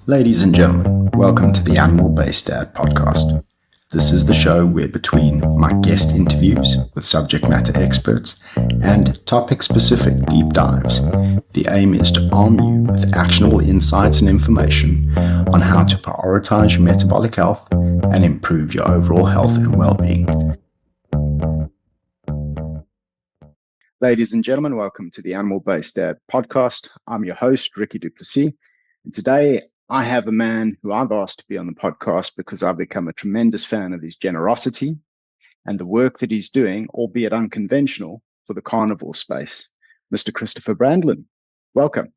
Ladies and gentlemen, welcome to the Animal-Based Dad podcast. This is the show where between my guest interviews with subject matter experts and topic-specific deep dives, the aim is to arm you with actionable insights and information on how to prioritize your metabolic health and improve your overall health and well-being. Ladies and gentlemen, welcome to the Animal-Based Dad podcast. I'm your host, Ricky Du Plessis, and today I have a man who I've asked to be on the podcast because I've become a tremendous fan of his generosity and the work that he's doing, albeit unconventional, for the carnivore space. Mr. Christopher Brandlin, welcome.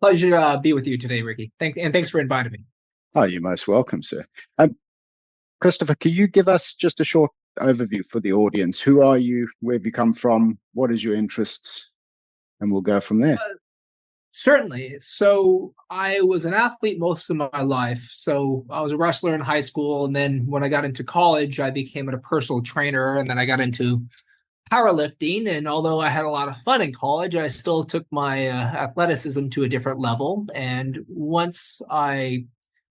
Pleasure to be with you today, Ricky. Thanks for inviting me. Oh, you're most welcome, sir. Christopher, can you give us just a short overview for the audience? Who are you? Where have you come from? What is your interests? And we'll go from there. Certainly. So I was an athlete most of my life. So I was a wrestler in high school. And then when I got into college, I became a personal trainer. And then I got into powerlifting. And although I had a lot of fun in college, I still took my athleticism to a different level. And once I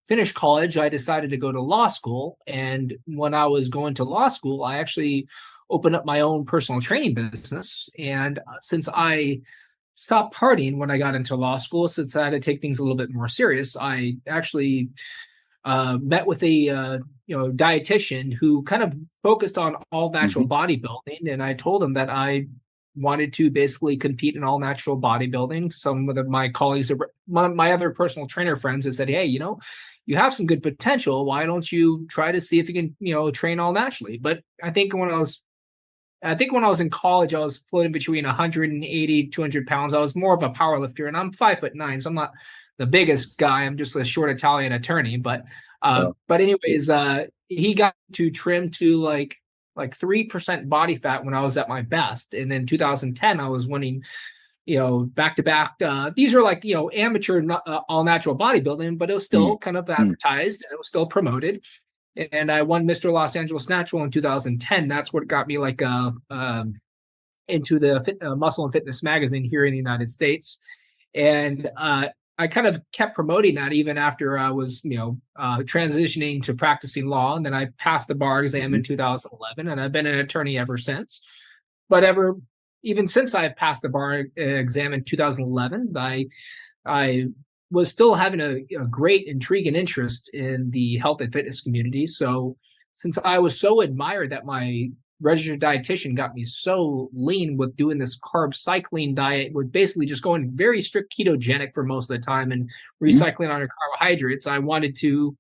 finished college, I decided to go to law school. And when I was going to law school, I actually opened up my own personal training business. And since I stopped partying when I got into law school, since I had to take things a little bit more serious, I actually met with a dietitian who kind of focused on all natural bodybuilding, and I told him that I wanted to basically compete in all natural bodybuilding. Some of my colleagues, my other personal trainer friends, have said, "Hey, you have some good potential. Why don't you try to see if you can, train all naturally?" But I think when I was in college, I was floating between 180, 200 pounds. I was more of a power lifter, and I'm 5'9", so I'm not the biggest guy. I'm just a short Italian attorney. But anyways, he got to trim to like 3% body fat when I was at my best. And then 2010, I was winning, back to back. These are like, amateur, all natural bodybuilding, but it was still kind of advertised and it was still promoted. And I won Mr. Los Angeles Natural in 2010. That's what got me into the Muscle and Fitness magazine here in the United States. And I kind of kept promoting that even after I was, transitioning to practicing law. And then I passed the bar exam in 2011, and I've been an attorney ever since. But even since I passed the bar exam in 2011, I was still having a great intrigue and interest in the health and fitness community. So since I was so admired that my registered dietitian got me so lean with doing this carb cycling diet, with basically just going very strict ketogenic for most of the time and recycling on your carbohydrates, I wanted to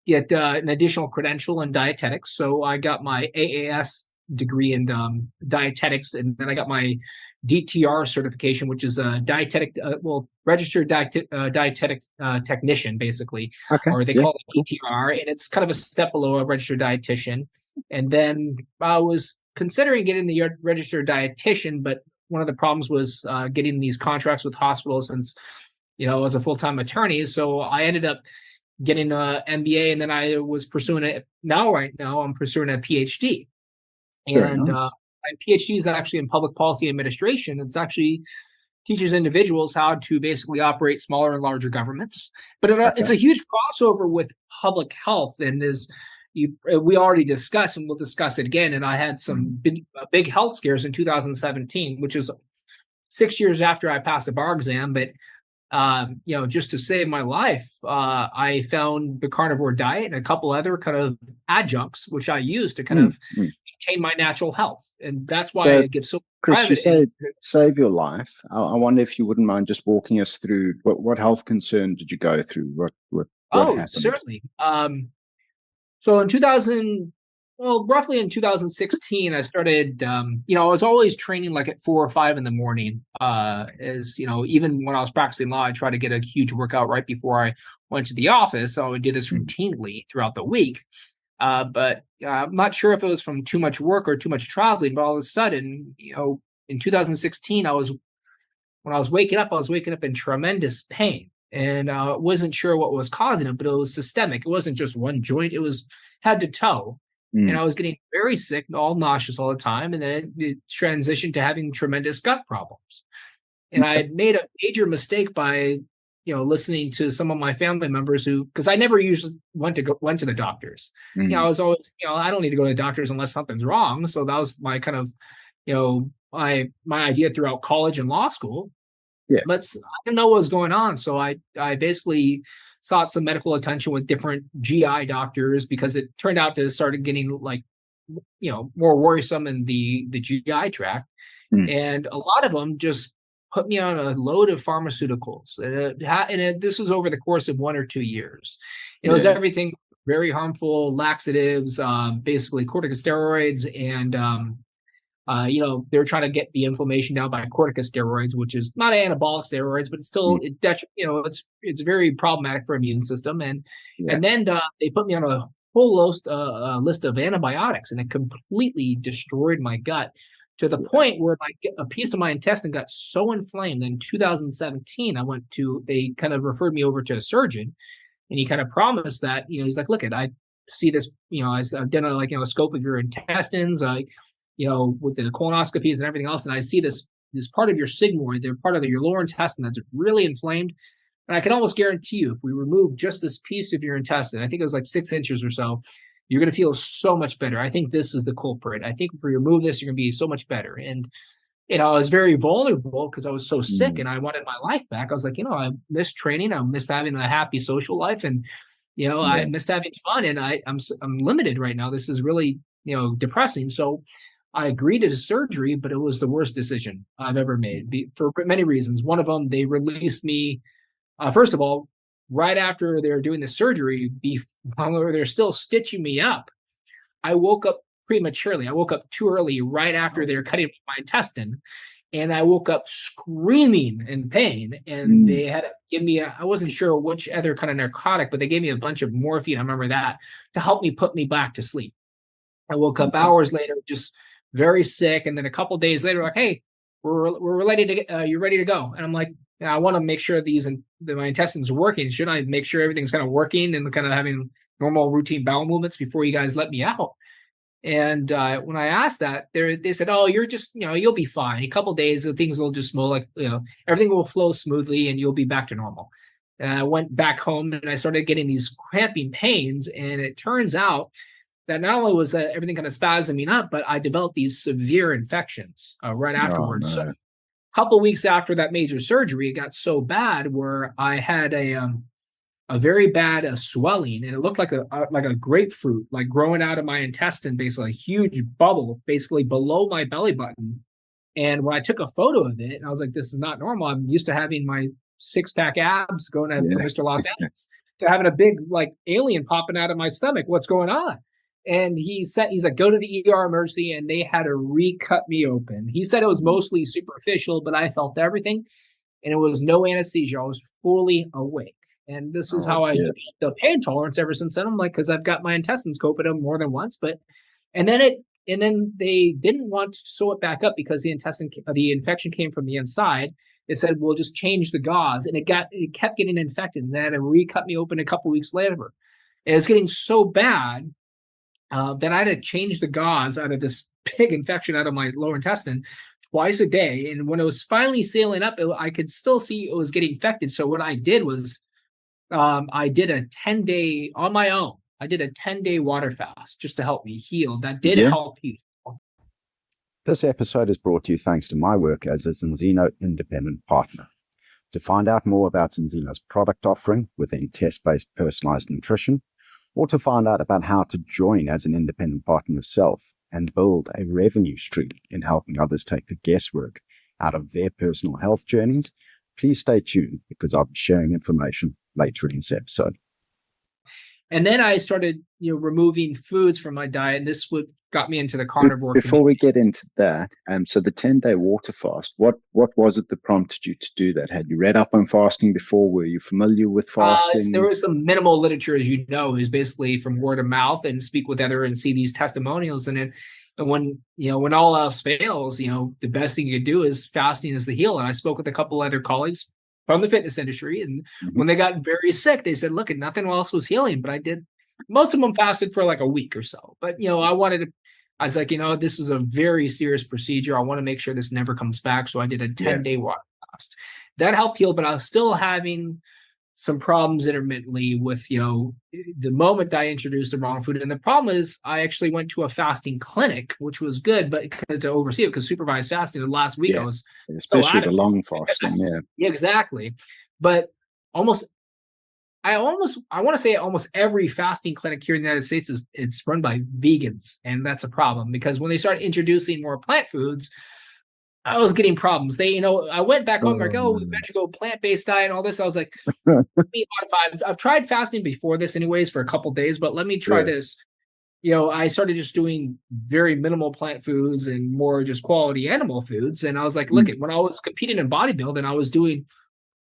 get an additional credential in dietetics. So I got my AAS degree in dietetics, and then I got my DTR certification, which is a registered dietetic technician, basically, or they call it DTR, and it's kind of a step below a registered dietitian. And then I was considering getting the registered dietitian, but one of the problems was getting these contracts with hospitals, since I was a full-time attorney. So I ended up getting an MBA, and then I was pursuing it. Right now, I'm pursuing a PhD. And my PhD is actually in public policy administration. It's actually teaches individuals how to basically operate smaller and larger governments. But it's a huge crossover with public health. And we already discussed, and we'll discuss it again. And I had some big health scares in 2017, which is 6 years after I passed the bar exam. But just to save my life, I found the carnivore diet and a couple other kind of adjuncts, which I use to kind of maintain my natural health. And that's why I give so Chris, private. You said save your life. I wonder if you wouldn't mind just walking us through what health concern did you go through? What happened? Certainly. So roughly in 2016, I started, I was always training like at 4 or 5 in the morning. Even when I was practicing law, I tried to get a huge workout right before I went to the office. So I would do this routinely throughout the week. But I'm not sure if it was from too much work or too much traveling, but all of a sudden, in 2016, when I was waking up in tremendous pain, and I wasn't sure what was causing it, but it was systemic. It wasn't just one joint. It was head to toe. And I was getting very sick, all nauseous all the time. And then it transitioned to having tremendous gut problems. And I had made a major mistake by, listening to some of my family members because I never usually went to the doctors. I was always, I don't need to go to the doctors unless something's wrong. So that was my kind of, my idea throughout college and law school. Yeah. But I didn't know what was going on. So I basically sought some medical attention with different GI doctors because it turned out to start getting more worrisome in the GI tract. And a lot of them just put me on a load of pharmaceuticals. And this was over the course of 1 or 2 years. It was everything very harmful, laxatives, basically corticosteroids, and they were trying to get the inflammation down by corticosteroids, which is not anabolic steroids, but it's still it's very problematic for immune system. And then they put me on a whole list of antibiotics, and it completely destroyed my gut to the point where a piece of my intestine got so inflamed. In 2017, they kind of referred me over to a surgeon, and he kind of promised that, he's like, look, I see this, I've done a scope of your intestines, with the colonoscopies and everything else. And I see this part of your sigmoid, they're part of your lower intestine that's really inflamed. And I can almost guarantee you, if we remove just this piece of your intestine, I think it was like 6 inches or so, you're going to feel so much better. I think this is the culprit. I think if we remove this, you're going to be so much better. And, I was very vulnerable because I was so sick and I wanted my life back. I was like, I missed training. I missed having a happy social life. And, I missed having fun. And I'm limited right now. This is really, depressing. So I agreed to the surgery, but it was the worst decision I've ever made for many reasons. One of them, they released me, first of all, right after they were doing the surgery, while they're still stitching me up. I woke up prematurely. I woke up too early right after they were cutting my intestine, and I woke up screaming in pain. And they had to give me I wasn't sure which other kind of narcotic, but they gave me a bunch of morphine. I remember that, to help me put me back to sleep. I woke up hours later, just very sick. And then a couple of days later, like, hey, we're ready to get, you're ready to go. And I'm like, I want to make sure my intestines are working. Shouldn't I make sure everything's kind of working and kind of having normal routine bowel movements before you guys let me out? And when I asked that, they said, oh, you're just, you'll be fine. A couple of days, things will just everything will flow smoothly and you'll be back to normal. And I went back home and I started getting these cramping pains. And it turns out that not only was everything kind of spasming up, but I developed these severe infections right afterwards. Oh, no. So a couple of weeks after that major surgery, it got so bad where I had a very bad swelling, and it looked like a grapefruit, like growing out of my intestine, basically a huge bubble, basically below my belly button. And when I took a photo of it, and I was like, this is not normal. I'm used to having my 6-pack abs going to for Mr. Los Angeles to having a big alien popping out of my stomach. What's going on? And he's like, go to the ER emergency, and they had to recut me open. He said it was mostly superficial, but I felt everything, and it was no anesthesia. I was fully awake. And this is how I developed the pain tolerance ever since then. I'm like, because I've got my intestines open up more than once, and then they didn't want to sew it back up because the infection came from the inside. They said, we'll just change the gauze, and it kept getting infected. And they had to recut me open a couple weeks later. And it was getting so bad that I had to change the gauze out of this big infection out of my lower intestine twice a day. And when it was finally sealing up, I could still see it was getting infected. So what I did was I did a 10-day on my own. I did a 10-day water fast just to help me heal. That did help heal. This episode is brought to you thanks to my work as a Zinzino independent partner. To find out more about Zinzino's product offering within test-based personalized nutrition, or to find out about how to join as an independent partner yourself and build a revenue stream in helping others take the guesswork out of their personal health journeys, please stay tuned because I'll be sharing information later in this episode. And then I started, removing foods from my diet, and this got me into the carnivore. Before we get into that, so the 10-day water fast, what was it that prompted you to do that? Had you read up on fasting before? Were you familiar with fasting? There was some minimal literature, as you know, is basically from word of mouth and speak with other and see these testimonials. And when all else fails, the best thing you could do is fasting is the heal. And I spoke with a couple other colleagues from the fitness industry. And when they got very sick, they said, look, nothing else was healing, but I did. Most of them fasted for like a week or so. But, I was like, this is a very serious procedure. I want to make sure this never comes back. So I did a 10-day water fast. That helped heal, but I was still having some problems intermittently with, the moment I introduced the wrong food. And the problem is I actually went to a fasting clinic, which was good, but to oversee it, because supervised fasting, the last week I Yeah. was so Especially the adamant. long fasting. Yeah. Yeah, exactly. But almost I want to say almost every fasting clinic here in the United States it's run by vegans, and that's a problem because when they started introducing more plant foods, I was getting problems. I went back home like, oh, we better go plant-based diet and all this. I was like, let me modify. I've tried fasting before this, anyways, for a couple of days, but let me try Yeah. this. I started just doing very minimal plant foods and more just quality animal foods, and I was like, look, when I was competing in bodybuilding, I was doing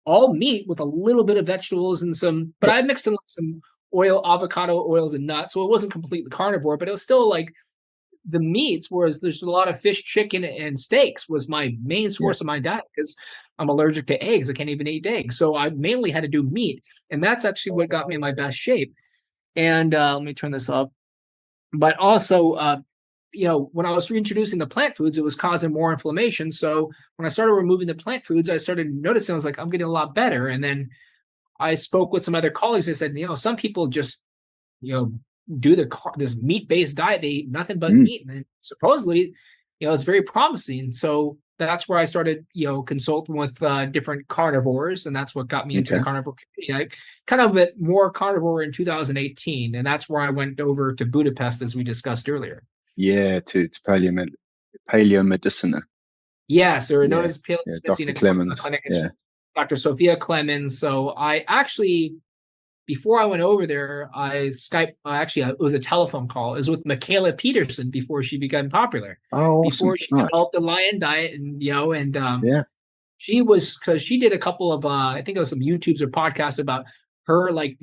all meat with a little bit of vegetables and but Yeah. I mixed in some oil, avocado oils and nuts. So it wasn't completely carnivore, but it was still like the meats, whereas there's a lot of fish, chicken, and steaks was my main Yeah. source of my diet because I'm allergic to eggs. I can't even eat eggs. So I mainly had to do meat. And that's actually what got me in my best shape. And let me turn this up. But also, when I was reintroducing the plant foods, it was causing more inflammation. So when I started removing the plant foods, I started noticing I was like, I'm getting a lot better. And then I spoke with some other colleagues. I said, some people just, you know, do this meat based diet. They eat nothing but Mm. meat, and supposedly, it's very promising. So that's where I started, consulting with different carnivores, and that's what got me into the Okay. carnivore community. I kind of bit more carnivore in 2018, and that's where I went over to Budapest, as we discussed earlier. Yeah. To paleomedicina. Yes, or known Yeah. as Yeah. Paleo Dr. Clemens. clinic. It's Yeah. Dr. Sophia Clemens. So I actually, before I went over there, I Skype. Actually, it was a telephone call. It was with Michaela Peterson before she became popular. Oh, awesome. Before she Nice. developed the Lion Diet, and Yeah. she was, because she did a couple of I think it was some YouTubes or podcasts about her, like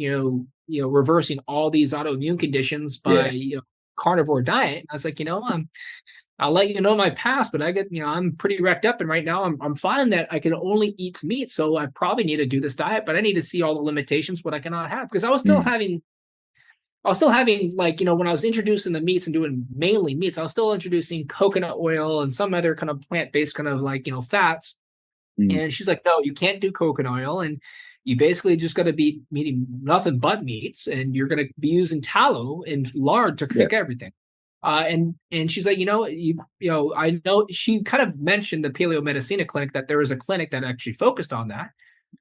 reversing all these autoimmune conditions by Yeah. carnivore diet. And I was like, I'll let you know my past, but I'm pretty wrecked up, and right now I'm finding that I can only eat meat, so I probably need to do this diet, but I need to see all the limitations what I cannot have, because Mm. I was still having, like, when I was introducing the meats and doing mainly meats, I was still introducing coconut oil and some other kind of plant-based kind of, like, fats. Mm. And she's like, no, you can't do coconut oil, and you basically just got to be eating nothing but meats, and you're going to be using tallow and lard to Yeah. cook everything. And she's like, I know, she kind of mentioned the Paleo Medicina clinic, that there was a clinic that actually focused on that.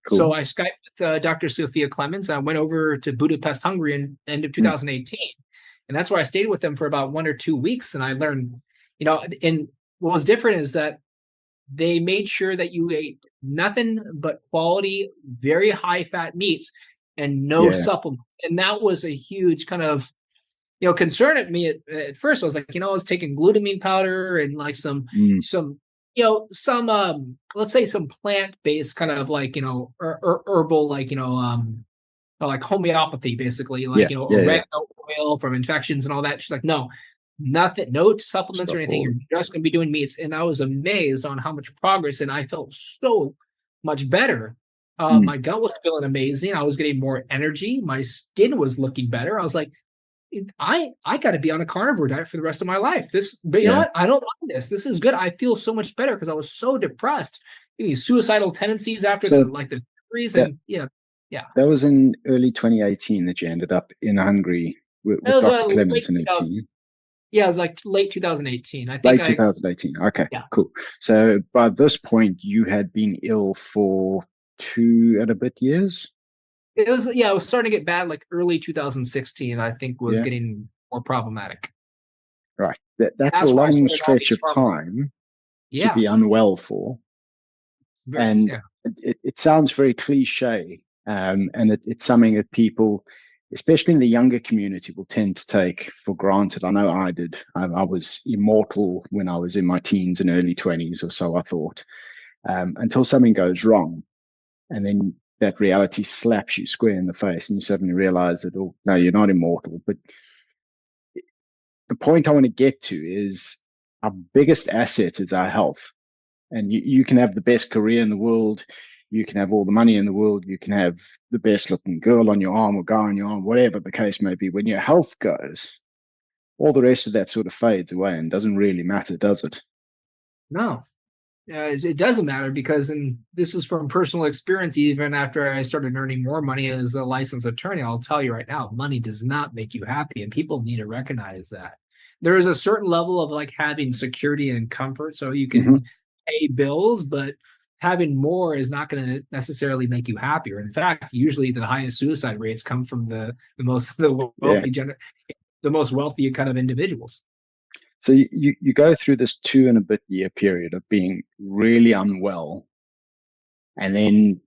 Cool. So I Skyped with Dr. Sophia Clemens. I went over to Budapest, Hungary in the end of Mm. 2018. And that's where I stayed with them for about 1 or 2 weeks. And I learned, and what was different is that they made sure that you ate nothing but quality, very high fat meats and no Yeah. supplement. And that was a huge kind of, concern at me at first. I was like, I was taking glutamine powder and like Mm. some, some, let's say some plant-based kind of, like, herbal, like homeopathy, basically, like, Yeah. Yeah. Yeah. oregano oil from infections and all that. She's like, no, nothing, no supplements or Stop anything. all. You're just going to be doing meats. And I was amazed on how much progress, and I felt so much better. Mm. My gut was feeling amazing. I was getting more energy. My skin was looking better. I was like, I got to be on a carnivore diet for the rest of my life. But you know Yeah. what? I don't mind this. This is good. I feel so much better because I was so depressed. These suicidal tendencies after So the surgeries, that and yeah. that was in early 2018 that you ended up in Hungary It with was Dr. late Clemens and her 2000. team. Yeah, it was like late 2018. I think Late 2018. Okay, yeah. cool. So by this point, you had been ill for 2 and a bit years. It was starting to get bad like early 2016, I think, was Yeah, getting more problematic. right. That's a That's where I long started all stretch these of pharma. time to Yeah. be unwell for. And Yeah. it sounds very cliche, and it's something that people, especially in the younger community, will tend to take for granted. I know I did. I was immortal when I was in my teens and early 20s or so, I thought, until something goes wrong. And then that reality slaps you square in the face, and you suddenly realize that, oh, no, you're not immortal. But the point I want to get to is our biggest asset is our health. And you can have the best career in the world, you can have all the money in the world, you can have the best looking girl on your arm or guy on your arm, whatever the case may be. When your health goes, all the rest of that sort of fades away and doesn't really matter, does it? No. it doesn't matter because, and this is from personal experience, even after I started earning more money as a licensed attorney, I'll tell you right now, money does not make you happy, and people need to recognize that. There is a certain level of like having security and comfort so you Hmm. can pay bills, but having more is not going to necessarily make you happier. In fact, usually the highest suicide rates come from the Yeah. the most wealthy kind of individuals. So you go through this 2 and a bit year period of being really unwell, and then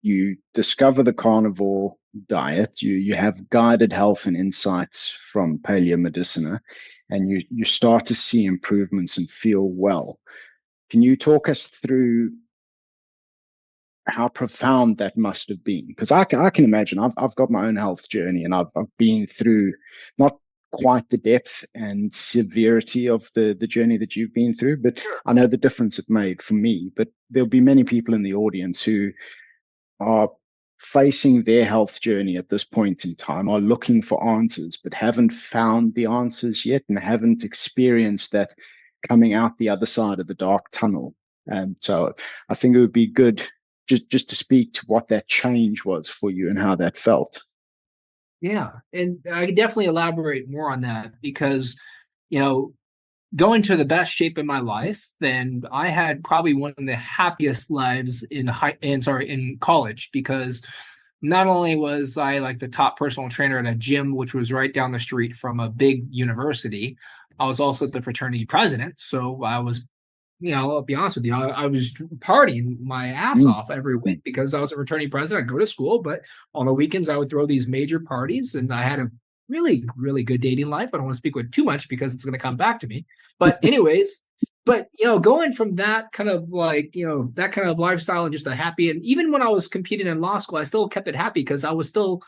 you discover the carnivore diet. You have guided health and insights from Paleo Medicina, and you start to see improvements and feel well. Can you talk us through how profound that must have been? Because I can imagine I've got my own health journey, and I've been through not quite the depth and severity of the journey that you've been through, but I know the difference it made for me. But there'll be many people in the audience who are facing their health journey at this point in time, are looking for answers, but haven't found the answers yet and haven't experienced that coming out the other side of the dark tunnel. And so I think it would be good just to speak to what that change was for you and how that felt. Yeah, and I could definitely elaborate more on that because, you know, going to the best shape in my life, then I had probably one of the happiest lives in college because not only was I like the top personal trainer at a gym, which was right down the street from a big university, I was also the fraternity president. So I was, I'll be honest with you, I was partying my ass Mm, off every mm, week because I was a fraternity president. I'd go to school, but on the weekends I would throw these major parties, and I had a really, really good dating life. I don't want to speak with too much because it's going to come back to me. But anyways, going from that kind of like that kind of lifestyle and just a happy, and even when I was competing in law school, I still kept it happy because I was still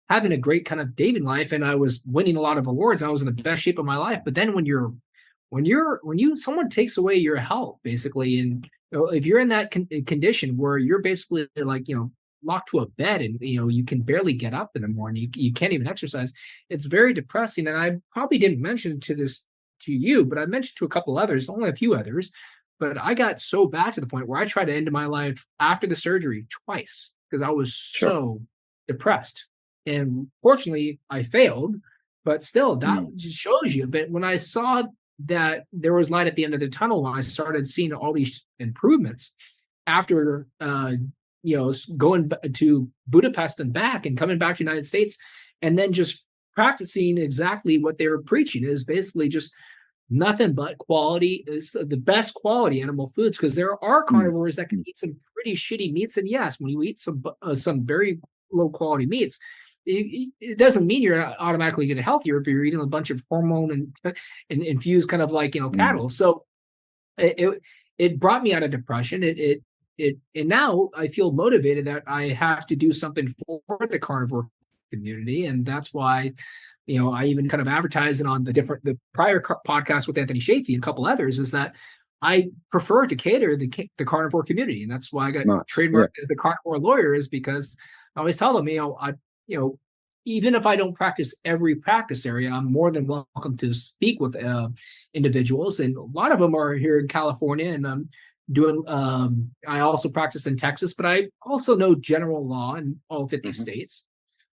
having a great kind of dating life and I was winning a lot of awards. And I was in the best shape of my life. But then when you someone takes away your health basically, and if you're in that condition where you're basically like locked to a bed and you can barely get up in the morning, you can't even exercise, it's very depressing. And I probably didn't mention to you, but I mentioned to a couple others, only a few others, but I got so bad to the point where I tried to end my life after the surgery twice because I was sure. so depressed. And fortunately I failed, but still that Mm, just shows you. But when I saw that there was light at the end of the tunnel, when I started seeing all these improvements after going to Budapest and back and coming back to the United States, and then just practicing exactly what they were preaching is basically just nothing but quality is the best quality animal foods, because there are mm, carnivores that can mm, eat some pretty shitty meats. And yes, when you eat some very low quality meats, it doesn't mean you're automatically getting healthier if you're eating a bunch of hormone and infused kind of like mm. cattle. So it brought me out of depression. And now I feel motivated that I have to do something for the carnivore community, and that's why I even kind of advertised it on the prior podcast with Anthony Shafee and a couple others, is that I prefer to cater the carnivore community, and that's why I got Nice. Yeah. trademarked as the carnivore lawyer, is because I always tell them, you know, even if I don't practice every practice area, I'm more than welcome to speak with individuals, and a lot of them are here in California, and I'm doing. I also practice in Texas, but I also know general law in all 50 Hmm. states.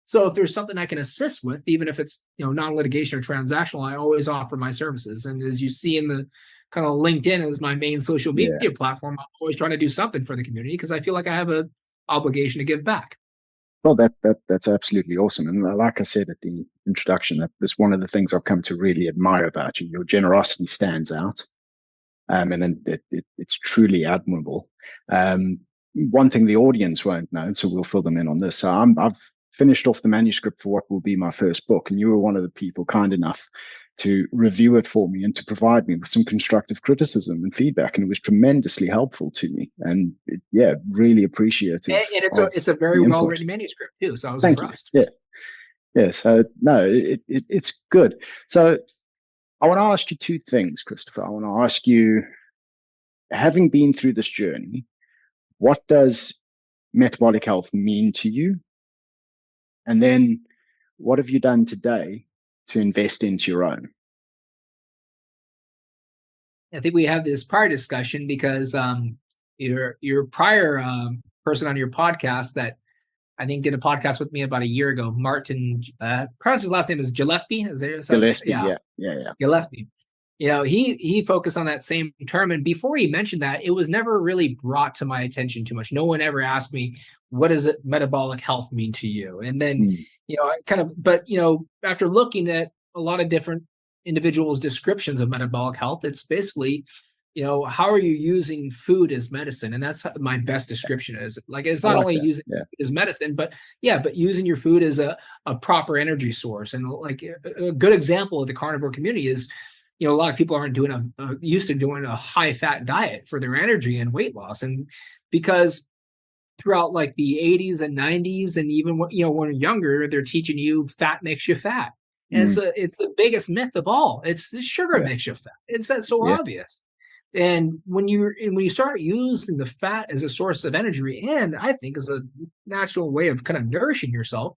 So if there's something I can assist with, even if it's non-litigation or transactional, I always offer my services. And as you see in the kind of LinkedIn as my main social Yeah. media platform, I'm always trying to do something for the community because I feel like I have an obligation to give back. Well, that's absolutely awesome. And like I said at the introduction, that's one of the things I've come to really admire about you. Your generosity stands out, and it's truly admirable. One thing the audience won't know, so we'll fill them in on this. So I've finished off the manuscript for what will be my first book, and you were one of the people kind enough to review it for me and to provide me with some constructive criticism and feedback, and it was tremendously helpful to me. And yeah, really appreciative And of it's a very the well input. written manuscript too, so I was Thank you. impressed. Yeah, yeah. So no, it's good. So I want to ask you two things, Christopher. I want to ask you, having been through this journey, what does metabolic health mean to you? And then what have you done today to invest into your own? I think we have this prior discussion because your prior person on your podcast that I think did a podcast with me about a year ago, Martin, perhaps his last name is Gillespie. Is there something? Gillespie, yeah. Gillespie. He focused on that same term. And before he mentioned that, it was never really brought to my attention too much. No one ever asked me, what does it metabolic health mean to you? And then, after looking at a lot of different individuals' descriptions of metabolic health, it's basically, how are you using food as medicine? And that's my best description is. Like, it's not only using food as medicine, but using your food as a proper energy source. And like a good example of the carnivore community is, a lot of people aren't doing used to doing a high fat diet for their energy and weight loss. And because throughout like the 80s and 90s, and even when you're younger, they're teaching you fat makes you fat. And it's the biggest myth of all. It's the sugar makes you fat. It's that so obvious. And when you start using the fat as a source of energy, and I think as a natural way of kind of nourishing yourself,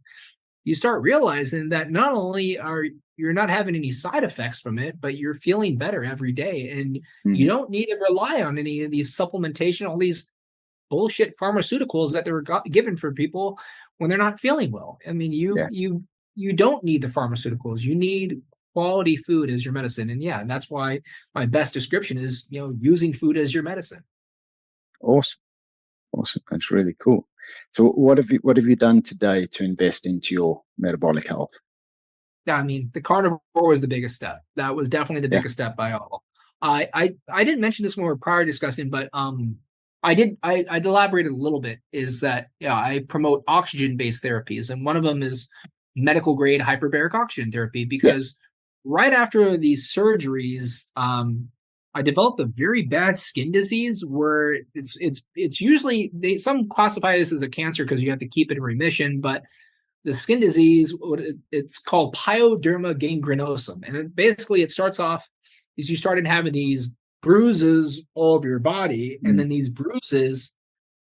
you start realizing that not only are you're not having any side effects from it, but you're feeling better every day. And you don't need to rely on any of these supplementation, all these bullshit pharmaceuticals that they were given for people when they're not feeling well. I mean, you don't need the pharmaceuticals. You need quality food as your medicine. And that's why my best description is, using food as your medicine. Awesome. That's really cool. So what have you done today to invest into your metabolic health? Yeah, I mean, the carnivore was the biggest step. That was definitely the biggest step by all. I didn't mention this when we were prior discussing, but I elaborated a little bit, is that I promote oxygen-based therapies, and one of them is medical grade hyperbaric oxygen therapy, because right after these surgeries, I developed a very bad skin disease where it's usually some classify this as a cancer because you have to keep it in remission, but the skin disease, it's called pyoderma gangrenosum, and it starts off is you started having these bruises all over your body, and then these bruises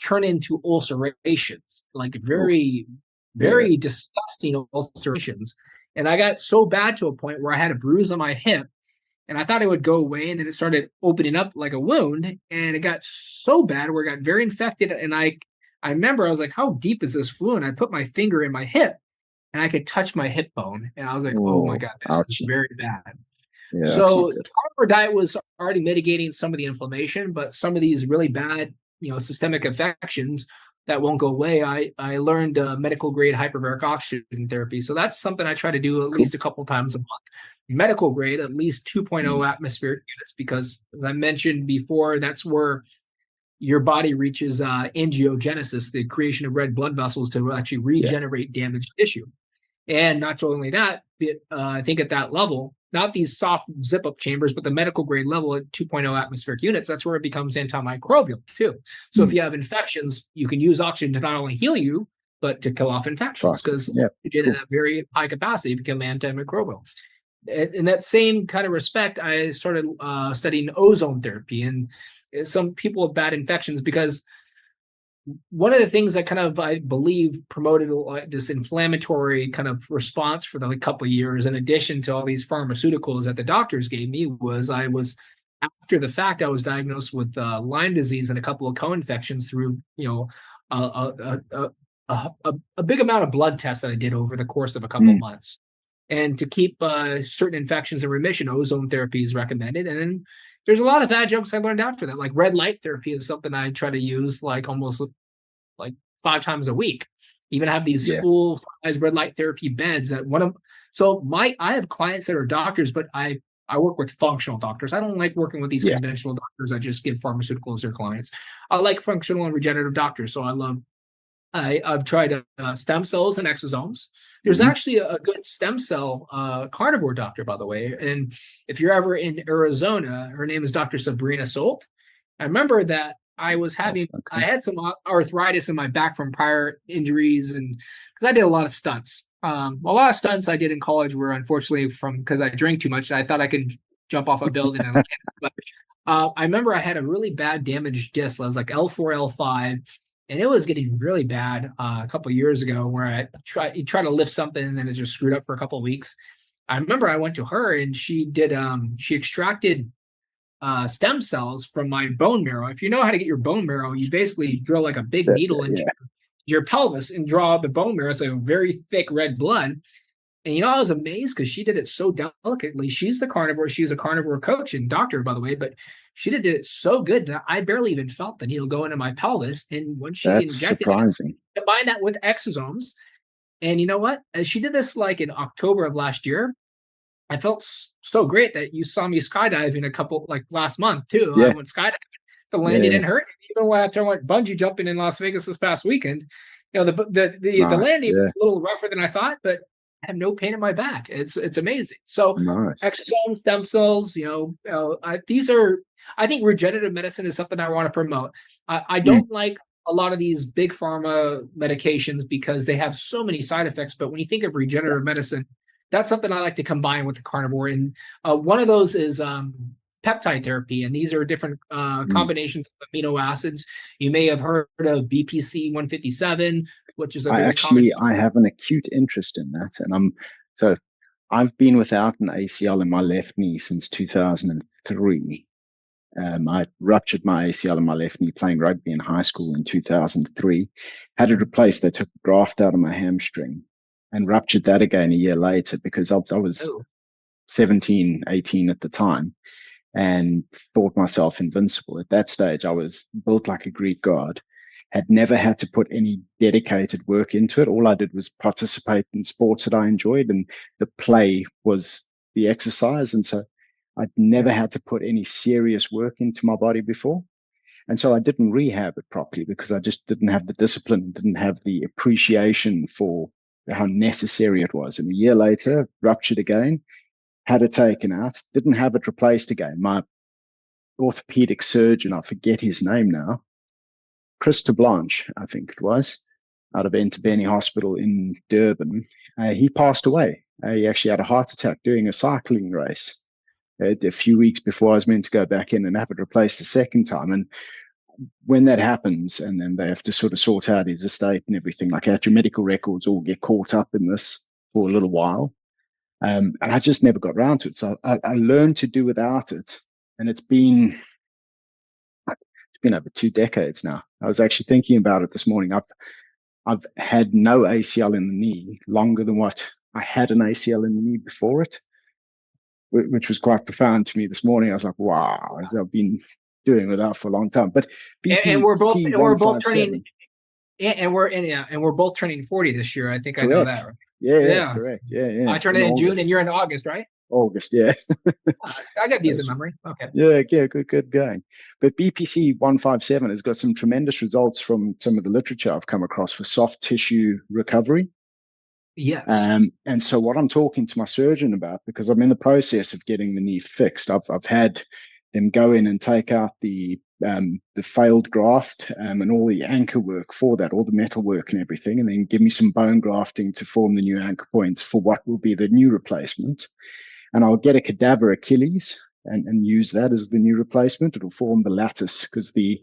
turn into ulcerations, like very disgusting ulcerations. And I got so bad to a point where I had a bruise on my hip, and I thought it would go away, and then it started opening up like a wound, and it got so bad where it got very infected. And I remember I was like, how deep is this wound? I put my finger in my hip, and I could touch my hip bone, and I was like, oh my God, this is very bad. Yeah, so the carnivore diet was already mitigating some of the inflammation, but some of these really bad, systemic infections that won't go away, I learned medical grade hyperbaric oxygen therapy. So that's something I try to do at least a couple times a month. Medical grade, at least 2.0 atmospheric units, because as I mentioned before, that's where your body reaches angiogenesis, the creation of red blood vessels to actually regenerate damaged tissue. And not only that, but I think at that level, not these soft zip-up chambers, but the medical grade level at 2.0 atmospheric units, that's where it becomes antimicrobial too. So if you have infections, you can use oxygen to not only heal you, but to kill off infections, because oxygen at a very high capacity become antimicrobial. In that same kind of respect, I started studying ozone therapy, and some people with bad infections, because one of the things that kind of, I believe, promoted this inflammatory kind of response for the couple of years, in addition to all these pharmaceuticals that the doctors gave me, was after the fact, I was diagnosed with Lyme disease and a couple of co-infections through, a big amount of blood tests that I did over the course of a couple of months. And to keep certain infections in remission, ozone therapy is recommended. And then there's a lot of adjuncts I learned after that, like red light therapy is something I try to use almost 5 times a week. Even have these full size red light therapy beds that I have clients that are doctors, but I work with functional doctors. I don't like working with these conventional doctors that just give pharmaceuticals to their clients. I like functional and regenerative doctors. So I've tried stem cells and exosomes. There's actually a good stem cell carnivore doctor, by the way. And if you're ever in Arizona, her name is Dr. Sabrina Solt. I remember that I had some arthritis in my back from prior injuries, and because I did a lot of stunts. A lot of stunts I did in college were unfortunately because I drank too much. I thought I could jump off a building, and but I remember I had a really bad damaged disc. I was like L4, L5. And it was getting really bad a couple of years ago, where I tried to lift something and then it just screwed up for a couple of weeks. I remember I went to her, and she extracted stem cells from my bone marrow. If you know how to get your bone marrow, you basically drill like a big needle into your pelvis and draw the bone marrow. It's like a very thick red blood. And I was amazed because she did it so delicately. She's the carnivore. She's a carnivore coach and doctor, by the way, but she did it so good that I barely even felt the needle go into my pelvis. And when she injected surprising. it, combined that with exosomes, and you know what? As she did this like in October of last year, I felt so great that you saw me skydiving like last month too. I went skydiving. The landing didn't hurt. Even after I went bungee jumping in Las Vegas this past weekend, the landing was a little rougher than I thought, but I have no pain in my back. It's amazing. So exosome stem cells, I think regenerative medicine is something I want to promote. I don't like a lot of these big pharma medications because they have so many side effects. But when you think of regenerative medicine, that's something I like to combine with the carnivore. And one of those is peptide therapy. And these are different combinations of amino acids. You may have heard of BPC 157, which is I have an acute interest in that. And I've been without an ACL in my left knee since 2003. I ruptured my ACL in my left knee playing rugby in high school in 2003. Had it replaced. They took a graft out of my hamstring and ruptured that again a year later because I was 17, 18 at the time and thought myself invincible. At that stage, I was built like a Greek god, had never had to put any dedicated work into it. All I did was participate in sports that I enjoyed, and the play was the exercise. And so I'd never had to put any serious work into my body before. And so I didn't rehab it properly because I just didn't have the discipline, didn't have the appreciation for how necessary it was. And a year later, ruptured again, had it taken out, didn't have it replaced again. My orthopedic surgeon, I forget his name now, Chris Blanche, I think it was, out of Enterbeni Hospital in Durban. He passed away. He actually had a heart attack doing a cycling race a few weeks before I was meant to go back in and have it replaced the second time. And when that happens, and then they have to sort of sort out his estate and everything like that, your medical records all get caught up in this for a little while. And I just never got around to it. So I learned to do without it. And it's been over 2 decades now. I was actually thinking about it this morning. I've had no ACL in the knee longer than what I had an ACL in the knee before it, which was quite profound to me this morning. I was like, wow, I've been doing without for a long time. But and we're both turning, and we're both turning 40 this year. I think correct. I know that. Right? Yeah, correct. Yeah. I turned in June, and you're in August, right? August, yeah. I got decent memory. Okay. Yeah, good going. But BPC 157 has got some tremendous results from some of the literature I've come across for soft tissue recovery. Yes. And so what I'm talking to my surgeon about, because I'm in the process of getting the knee fixed, I've had them go in and take out the failed graft and all the anchor work for that, all the metal work and everything, and then give me some bone grafting to form the new anchor points for what will be the new replacement. And I'll get a cadaver Achilles and use that as the new replacement. It'll form the lattice because the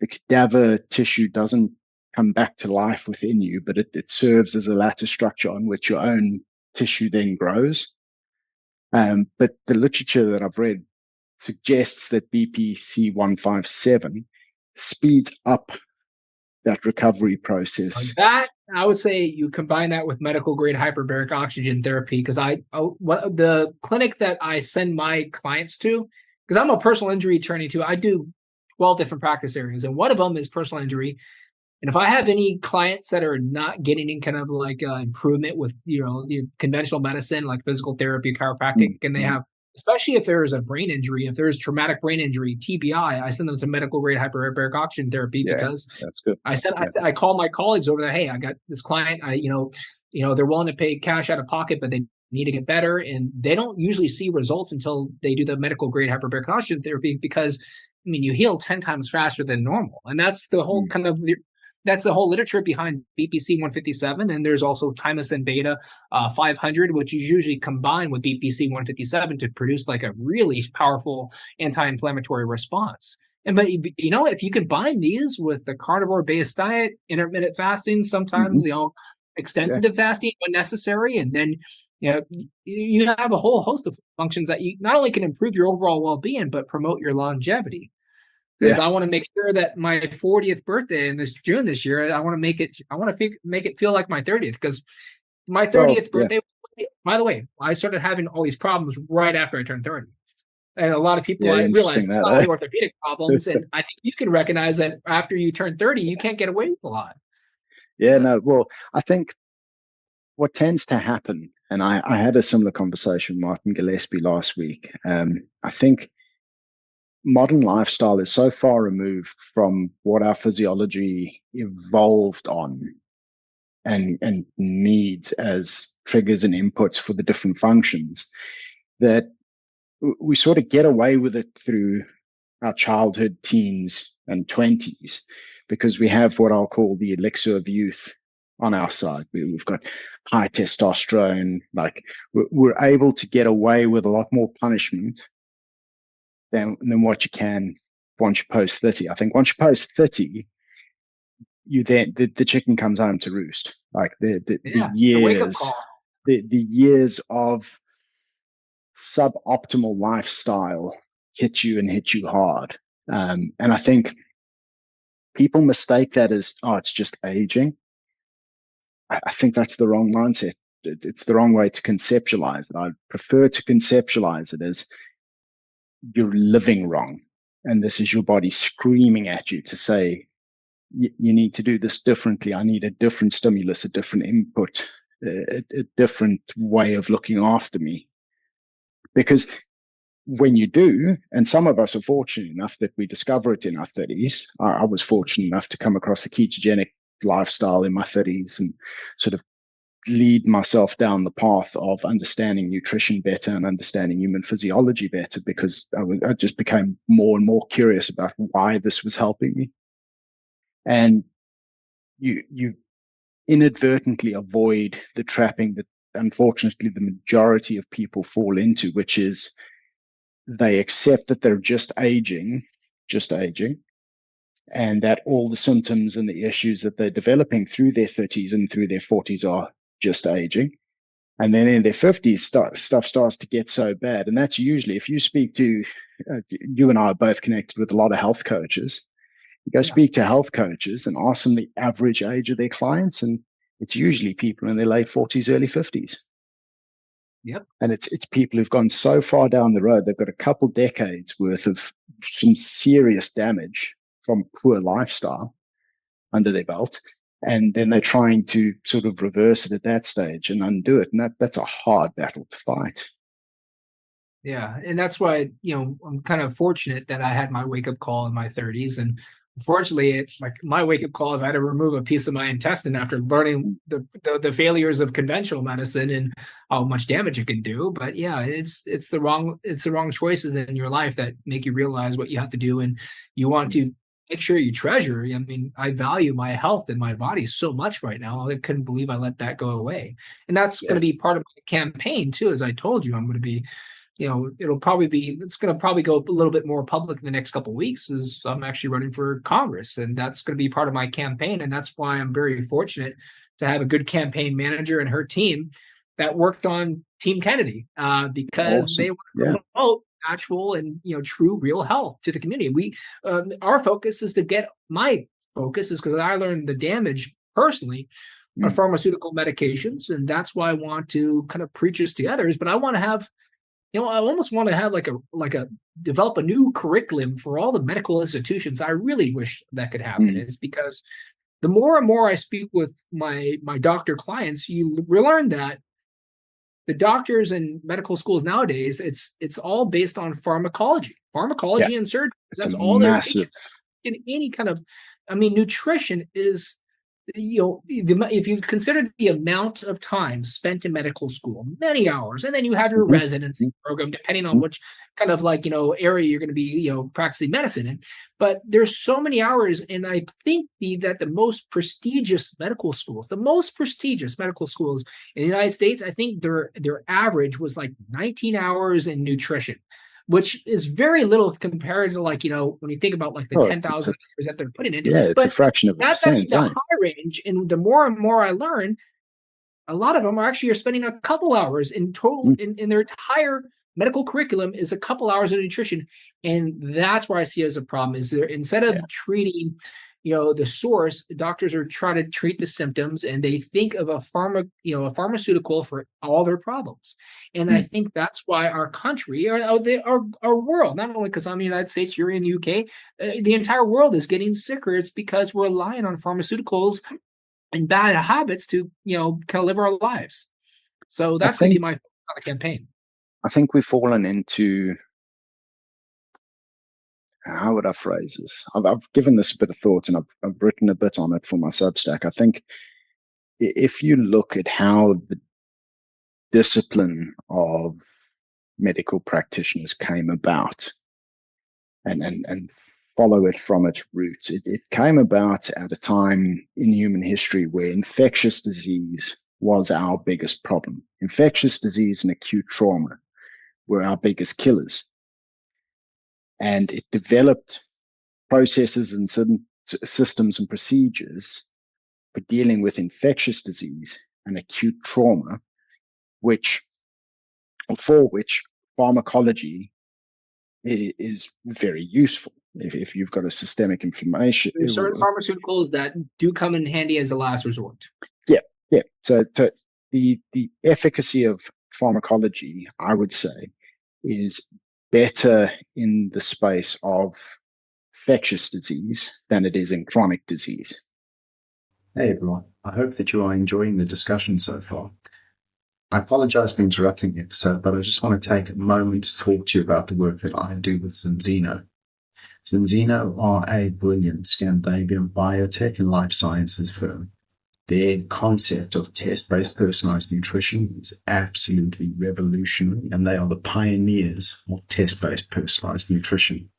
cadaver tissue doesn't come back to life within you, but it serves as a lattice structure on which your own tissue then grows. But the literature that I've read suggests that BPC 157 speeds up that recovery process. That I would say you combine that with medical grade hyperbaric oxygen therapy, because the clinic that I send my clients to, because I'm a personal injury attorney too, I do 12 different practice areas, and one of them is personal injury. And if I have any clients that are not getting any kind of like improvement with the conventional medicine like physical therapy, chiropractic, and they have, especially if there is a brain injury, if there's traumatic brain injury, TBI, I send them to medical grade hyperbaric oxygen therapy because that's good. I call my colleagues over there. Hey, I got this client. They're willing to pay cash out of pocket, but they need to get better, and they don't usually see results until they do the medical grade hyperbaric oxygen therapy because you heal 10 times faster than normal, and that's the whole that's the whole literature behind BPC 157. And there's also thymosin beta 500, which is usually combined with BPC 157 to produce like a really powerful anti-inflammatory response. But if you combine these with the carnivore-based diet, intermittent fasting, sometimes extended fasting when necessary, and then you have a whole host of functions that you not only can improve your overall well-being, but promote your longevity. Because I want to make sure that my 40th birthday in this June this year, I want to make it feel like my 30th. Because my 30th birthday, by the way, I started having all these problems right after I turned 30. And a lot of people, I realized, not only orthopedic problems, and I think you can recognize that after you turn 30, you can't get away with a lot. Yeah, no. Well, I think what tends to happen, and I had a similar conversation with Martin Gillespie last week. I think modern lifestyle is so far removed from what our physiology evolved on and needs as triggers and inputs for the different functions that we sort of get away with it through our childhood, teens, and 20s because we have what I'll call the elixir of youth on our side. We've got high testosterone. Like we're able to get away with a lot more punishment than what you can once you post 30. I think once you post 30, you then the chicken comes home to roost. Like the years of suboptimal lifestyle hit you hard. And I think people mistake that as, oh, it's just aging. I think that's the wrong mindset. It's the wrong way to conceptualize it. I prefer to conceptualize it as you're living wrong. And this is your body screaming at you to say, you need to do this differently. I need a different stimulus, a different input, a different way of looking after me. Because when you do, and some of us are fortunate enough that we discover it in our 30s. I was fortunate enough to come across the ketogenic lifestyle in my 30s and sort of lead myself down the path of understanding nutrition better and understanding human physiology better because I just became more and more curious about why this was helping me. And you inadvertently avoid the trapping that unfortunately the majority of people fall into, which is they accept that they're just aging, and that all the symptoms and the issues that they're developing through their 30s and through their 40s are just aging. And then in their 50s, stuff starts to get so bad. And that's usually, if you speak to, you and I are both connected with a lot of health coaches. You go speak to health coaches and ask them the average age of their clients, and it's usually people in their late 40s, early 50s. Yep. And it's people who've gone so far down the road, they've got a couple decades worth of some serious damage from poor lifestyle under their belt. And then they're trying to sort of reverse it at that stage and undo it. And that's a hard battle to fight. Yeah. And that's why, I'm kind of fortunate that I had my wake up call in my 30s. And unfortunately, it's like my wake up call is I had to remove a piece of my intestine after learning the failures of conventional medicine and how much damage it can do. But yeah, it's the wrong choices in your life that make you realize what you have to do. And you want to make sure you treasure. I mean, I value my health and my body so much right now. I couldn't believe I let that go away. And that's going to be part of my campaign too. As I told you, I'm going to be, it's going to probably go a little bit more public in the next couple of weeks as I'm actually running for Congress. And that's going to be part of my campaign. And that's why I'm very fortunate to have a good campaign manager and her team that worked on Team Kennedy because they want to promote actual and true real health to the community. We our focus is to get my focus is because I learned the damage personally on pharmaceutical medications, and that's why I want to kind of preach this to others. But I want to have, I almost want to have like a develop a new curriculum for all the medical institutions. I really wish that could happen. Is because the more and more I speak with my doctor clients, you learn that the doctors and medical schools nowadays, it's all based on pharmacology and surgery. That's all they're teaching. In any kind of, nutrition is, if you consider the amount of time spent in medical school, many hours, and then you have your residency program, depending on which kind of area you're going to be, practicing medicine in. But there's so many hours, and I think that the most prestigious medical schools in the United States, I think their average was like 19 hours in nutrition, which is very little compared to when you think about the 10,000 hours that they're putting into. Yeah, it's a fraction of a percent. That's actually the high range. And the more and more I learn, a lot of them are spending a couple hours in total in their entire medical curriculum is a couple hours of nutrition. And that's where I see it as a problem is there instead of treating, the source, doctors are trying to treat the symptoms and they think of a pharmaceutical for all their problems. And I think that's why our country or our world, not only because I'm in the United States, you're in the UK, the entire world is getting sicker. It's because we're relying on pharmaceuticals and bad habits to, kind of live our lives. So that's going to be my campaign. I think we've fallen into, how would I phrase this? I've given this a bit of thought and I've written a bit on it for my Substack. I think if you look at how the discipline of medical practitioners came about and follow it from its roots, it came about at a time in human history where infectious disease was our biggest problem. Infectious disease and acute trauma were our biggest killers. And it developed processes and systems and procedures for dealing with infectious disease and acute trauma, for which pharmacology is very useful. If you've got a systemic inflammation, there's certain pharmaceuticals that do come in handy as a last resort. Yeah. So the efficacy of pharmacology, I would say, is better in the space of infectious disease than it is in chronic disease. Hey everyone, I hope that you are enjoying the discussion so far. I apologize for interrupting the episode, but I just want to take a moment to talk to you about the work that I do with Zinzino. Zinzino are a brilliant Scandinavian biotech and life sciences firm. Their concept of test-based personalized nutrition is absolutely revolutionary, and they are the pioneers of test-based personalized nutrition.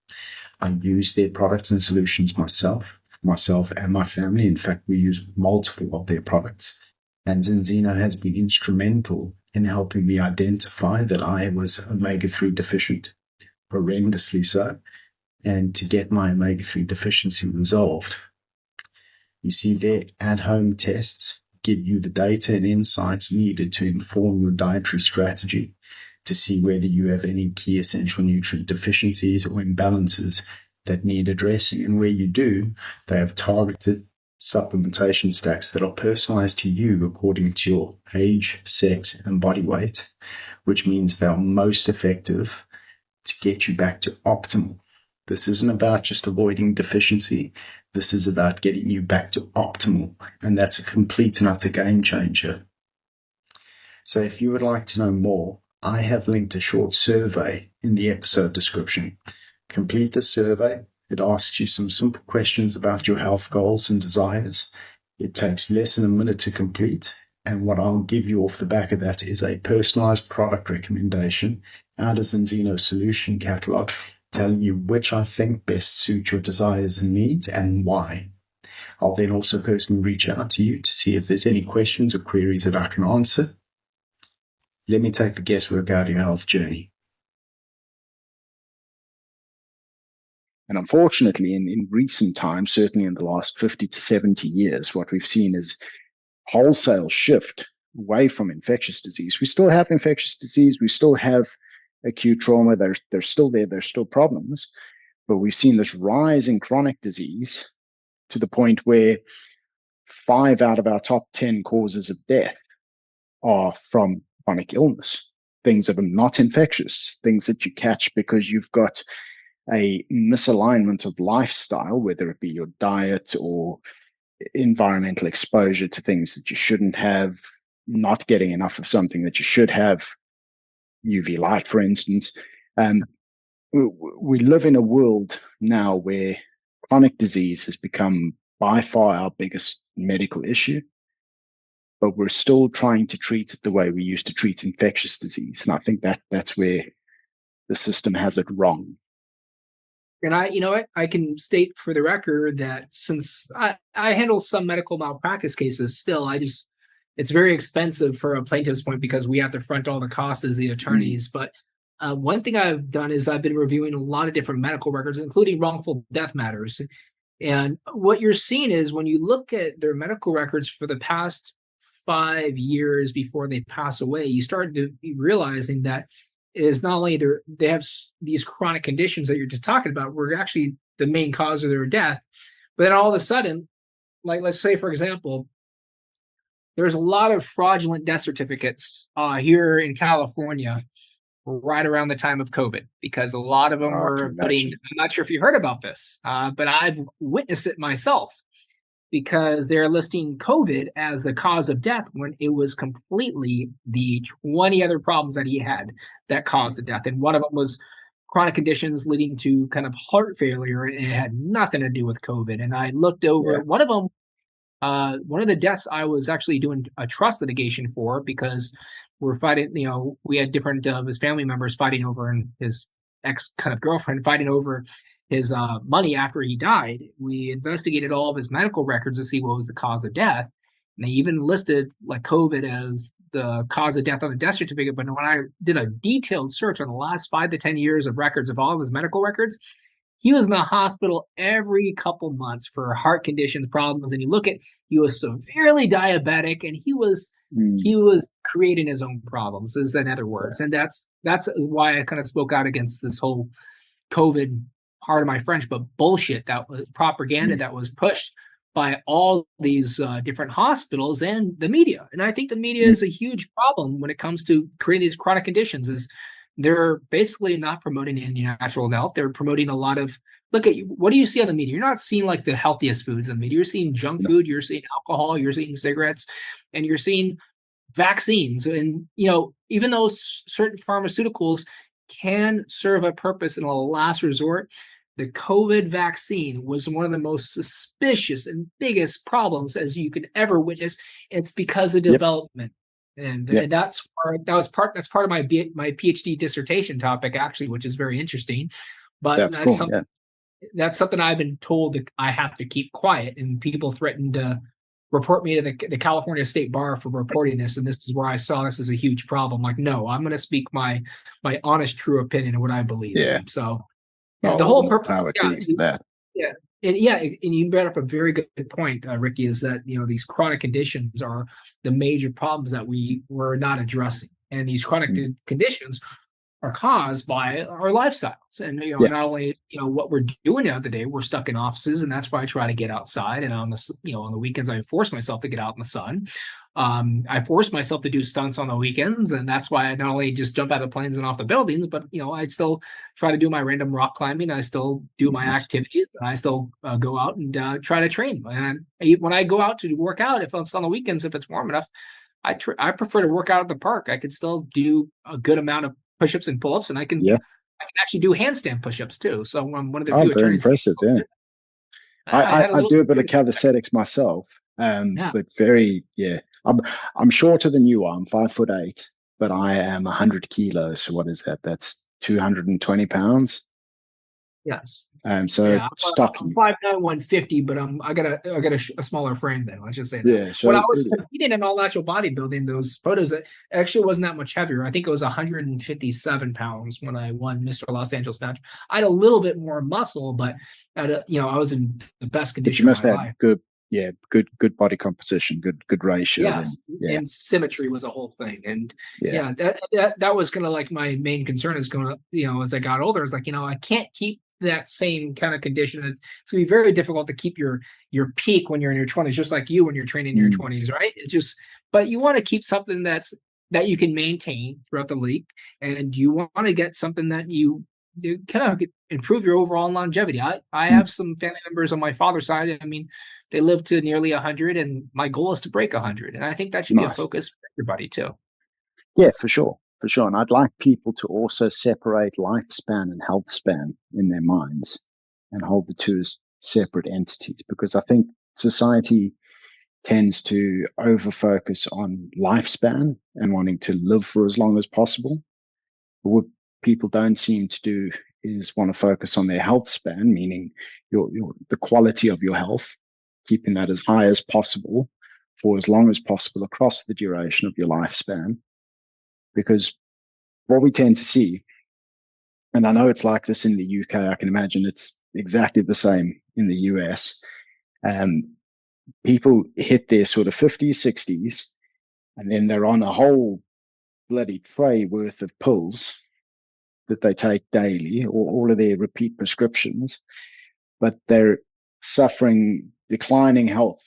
I use their products and solutions myself and my family. In fact, we use multiple of their products. And Zinzino has been instrumental in helping me identify that I was omega-3 deficient, horrendously so, and to get my omega-3 deficiency resolved. You see, their at-home tests give you the data and insights needed to inform your dietary strategy to see whether you have any key essential nutrient deficiencies or imbalances that need addressing. And where you do, they have targeted supplementation stacks that are personalized to you according to your age, sex, and body weight, which means they are most effective to get you back to optimal. This isn't about just avoiding deficiency. This is about getting you back to optimal, and that's a complete and utter game changer. So if you would like to know more, I have linked a short survey in the episode description. Complete the survey. It asks you some simple questions about your health goals and desires. It takes less than a minute to complete, and what I'll give you off the back of that is a personalized product recommendation out of Zinzino's solution catalog, telling you which I think best suit your desires and needs and why. I'll then also personally reach out to you to see if there's any questions or queries that I can answer. Let me take the guesswork out of your health journey. And unfortunately, in recent times, certainly in the last 50 to 70 years, what we've seen is wholesale shift away from infectious disease. We still have infectious disease. We still have acute trauma. They're still there. There's still problems. But we've seen this rise in chronic disease to the point where 5 out of our top 10 causes of death are from chronic illness, things that are not infectious, things that you catch because you've got a misalignment of lifestyle, whether it be your diet or environmental exposure to things that you shouldn't have, not getting enough of something that you should have, UV light, for instance. We live in a world now where chronic disease has become by far our biggest medical issue, but we're still trying to treat it the way we used to treat infectious disease. And I think that's where the system has it wrong. And I can state for the record that since I handle some medical malpractice cases, still, it's very expensive for a plaintiff's point because we have to front all the costs as the attorneys. But one thing I've done is I've been reviewing a lot of different medical records, including wrongful death matters. And what you're seeing is when you look at their medical records for the past 5 years before they pass away, you start to realizing that it is not only they have these chronic conditions that you're just talking about, were actually the main cause of their death. But then all of a sudden, like let's say, for example, there's a lot of fraudulent death certificates here in California right around the time of COVID, because a lot of them I can were putting, imagine. I'm not sure if you heard about this, but I've witnessed it myself, because they're listing COVID as the cause of death when it was completely the 20 other problems that he had that caused the death. And one of them was chronic conditions leading to kind of heart failure, and it had nothing to do with COVID. And I looked over Yeah. one of them. One of the deaths I was actually doing a trust litigation for, because we're fighting, we had different of his family members fighting over, and his ex kind of girlfriend fighting over his money after he died. We investigated all of his medical records to see what was the cause of death. And they even listed like COVID as the cause of death on the death certificate. But when I did a detailed search on the last 5 to 10 years of records of all of his medical records, he was in the hospital every couple months for heart conditions, problems. And you look at, he was severely diabetic, and he was creating his own problems, is in other words. And that's why I kind of spoke out against this whole COVID, part of my French, but bullshit, that was propaganda that was pushed by all these different hospitals and the media. And I think the media is a huge problem when it comes to creating these chronic conditions. Is they're basically not promoting any natural health. They're promoting a lot of, look at you, what do you see on the media? You're not seeing like the healthiest foods in the media. You're seeing junk food, you're seeing alcohol, you're seeing cigarettes, and you're seeing vaccines. And, even though certain pharmaceuticals can serve a purpose in a last resort, the COVID vaccine was one of the most suspicious and biggest problems as you could ever witness. It's because of development. And that's part of my PhD dissertation topic, actually, which is very interesting. But that's something I've been told that I have to keep quiet, and people threatened to report me to the California State Bar for reporting this. And this is where I saw this as a huge problem. Like, no, I'm going to speak my honest, true opinion of what I believe in. So the whole purpose, power to you for that. Yeah. And you brought up a very good point, Ricky, is that, these chronic conditions are the major problems that we're not addressing. And these chronic conditions are caused by our lifestyles. And, not only, what we're doing now today, we're stuck in offices, and that's why I try to get outside. And on the weekends, I force myself to get out in the sun. I force myself to do stunts on the weekends, and that's why I not only just jump out of planes and off the buildings, but I still try to do my random rock climbing. I still do my activities. And I still go out and try to train. And when I go out to work out, if it's on the weekends, if it's warm enough, I prefer to work out at the park. I could still do a good amount of push-ups and pull-ups, and I can actually do handstand push-ups too. So I'm one of the few very attorneys. Impressive, yeah. I do a bit of calisthenics myself, but I'm shorter than you are. I'm 5'8", but I am 100 kilos. So what is that? That's 220 pounds. Yes. So stocking. I'm 5'9", 150, but I got a smaller frame then. Let's just say that. Yeah. So when I was competing in all natural bodybuilding, those photos, it actually wasn't that much heavier. I think it was 157 pounds when I won Mr. Los Angeles Snatch. I had a little bit more muscle, but I was in the best condition of my life. Good body composition, good ratio. Yes, and symmetry was a whole thing. And that was kind of like my main concern is going to, as I got older, is like, I can't keep that same kind of condition. It's going to be very difficult to keep your peak when you're in your 20s, just like you when you're training in your 20s, right? But you want to keep something that you can maintain throughout the week, and you want to get something that you kind of improve your overall longevity. I have some family members on my father's side. I mean, they live to nearly 100, and my goal is to break 100. And I think that should be a focus for everybody too. Yeah, for sure. And I'd like people to also separate lifespan and health span in their minds and hold the two as separate entities, because I think society tends to over-focus on lifespan and wanting to live for as long as possible. But what people don't seem to do is want to focus on their health span, meaning the quality of your health, keeping that as high as possible for as long as possible across the duration of your lifespan. Because what we tend to see, and I know it's like this in the UK, I can imagine it's exactly the same in the US, people hit their sort of 50s, 60s, And then they're on a whole bloody tray worth of pills that they take daily, or all of their repeat prescriptions, but they're suffering declining health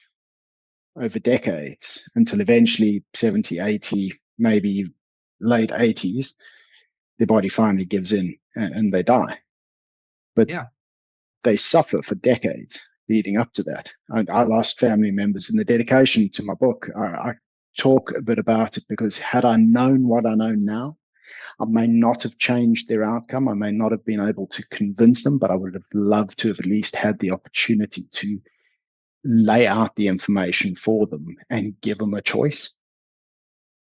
over decades until eventually 70, 80, maybe late 80s, their body finally gives in and they die. But Yeah. they suffer for decades leading up to that. I lost family members in the dedication to my book. I talk a bit about it because had I known what I know now, I may not have changed their outcome. I may not have been able to convince them, but I would have loved to have at least had the opportunity to lay out the information for them and give them a choice.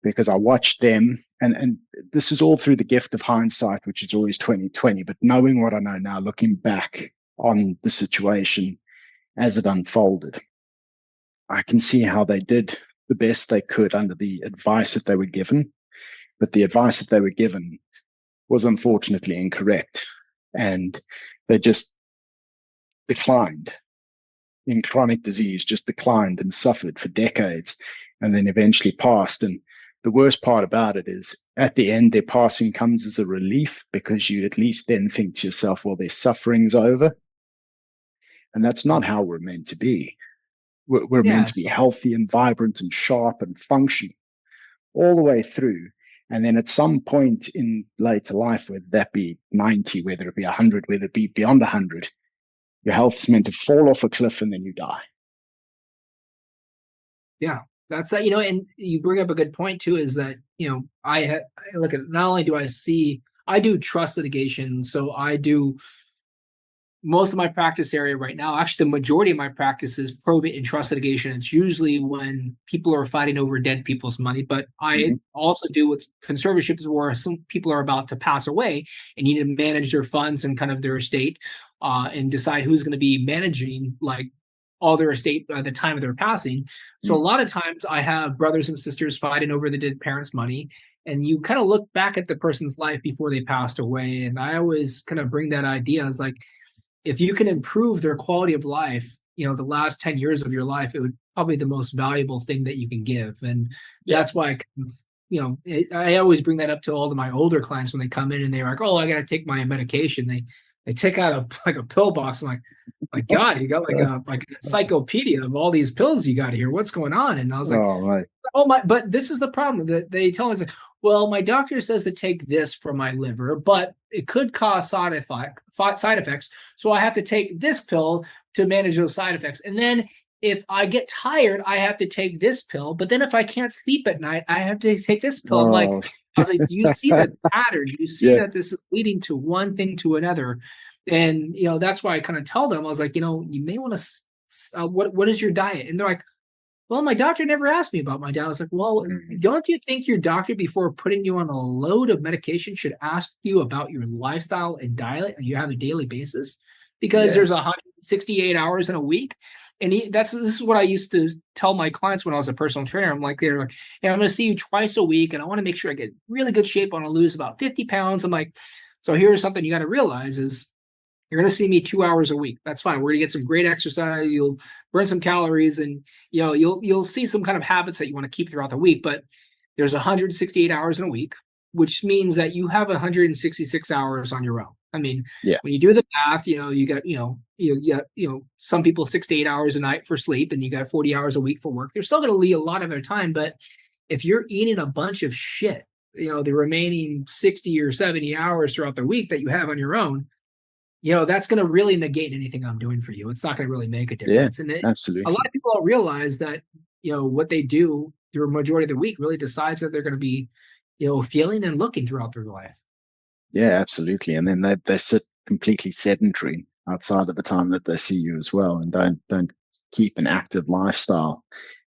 Because I watched them, and this is all through the gift of hindsight, which is always 2020, but knowing what I know now, looking back on the situation as it unfolded, I can see how they did the best they could under the advice that they were given. But the advice that they were given was unfortunately incorrect. And they just declined in chronic disease, just declined and suffered for decades and then eventually passed. And the worst part about it is at the end, their passing comes as a relief because you at least then think to yourself, well, their suffering's over. And that's not how we're meant to be. We're meant to be healthy and vibrant and sharp and functional all the way through. And then at some point in later life, whether that be 90, whether it be 100, whether it be beyond 100, your health is meant to fall off a cliff and then you die. Yeah, that's that, and you bring up a good point too, is that, I look at, not only do I do trust litigation. So I do most of my practice area right now. Actually, the majority of my practice is probate and trust litigation. It's usually when people are fighting over dead people's money, but I also do with conservatorships where some people are about to pass away and need to manage their funds and kind of their estate, and decide who's going to be managing like all their estate by the time of their passing. So a lot of times I have brothers and sisters fighting over the dead parents' money. And you kind of look back at the person's life before they passed away. And I always kind of bring that idea as like, if you can improve their quality of life, the last 10 years of your life, it would probably be the most valuable thing that you can give. And that's why, I always bring that up to all of my older clients when they come in and they're like, oh, I got to take my medication. They take out a pill box. I'm like, my God, you got like an encyclopedia of all these pills you got here. What's going on? And I was like, oh, right. Oh my, but this is the problem that they tell us, like, well, my doctor says to take this for my liver, but it could cause side effects. So I have to take this pill to manage those side effects. And then if I get tired, I have to take this pill. But then if I can't sleep at night, I have to take this pill. I'm like, I was like, do you see the pattern? Do you see that this is leading to one thing to another? And, that's why I kind of tell them, I was like, you may want to, what is your diet? And they're like, well, my doctor never asked me about my diet. I was like, well, don't you think your doctor, before putting you on a load of medication, should ask you about your lifestyle and diet you have a daily basis? Because there's 168 hours in a week. And this is what I used to tell my clients when I was a personal trainer. I'm like, they're like, hey, I'm going to see you twice a week, and I want to make sure I get really good shape. I want to lose about 50 pounds. I'm like, so here's something you got to realize is, you're going to see me 2 hours a week. That's fine. We're going to get some great exercise. You'll burn some calories, and you'll see some kind of habits that you want to keep throughout the week. But there's 168 hours in a week, which means that you have 166 hours on your own. I mean, when you do the math, you got some people 6 to 8 hours a night for sleep, and you got 40 hours a week for work. They're still going to leave a lot of their time, but if you're eating a bunch of shit, the remaining 60 or 70 hours throughout the week that you have on your own, that's going to really negate anything I'm doing for you. It's not going to really make a difference. Yeah, and absolutely. A lot of people don't realize that, what they do through a majority of the week really decides that they're going to be, feeling and looking throughout their life. Yeah, absolutely. And then they sit completely sedentary outside of the time that they see you as well, and don't keep an active lifestyle,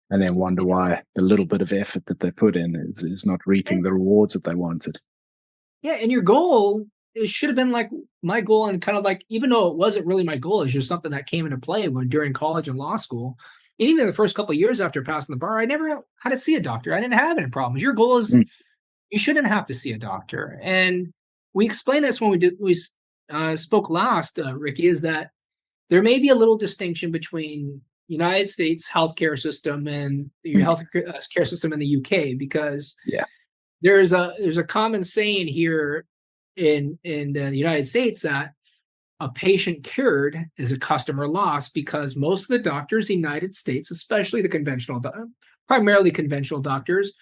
and then wonder why the little bit of effort that they put in is not reaping the rewards that they wanted. Yeah. And your goal, it should have been like my goal, and kind of like, even though it wasn't really my goal, it's just something that came into play during college and law school. And even the first couple of years after passing the bar, I never had to see a doctor. I didn't have any problems. Your goal is you shouldn't have to see a doctor. And we explained this when we spoke last, Ricky, is that there may be a little distinction between United States healthcare system and your health care system in the UK, because Yeah. there's a common saying here in the United States that a patient cured is a customer lost, because most of the doctors in the United States, especially the primarily conventional doctors,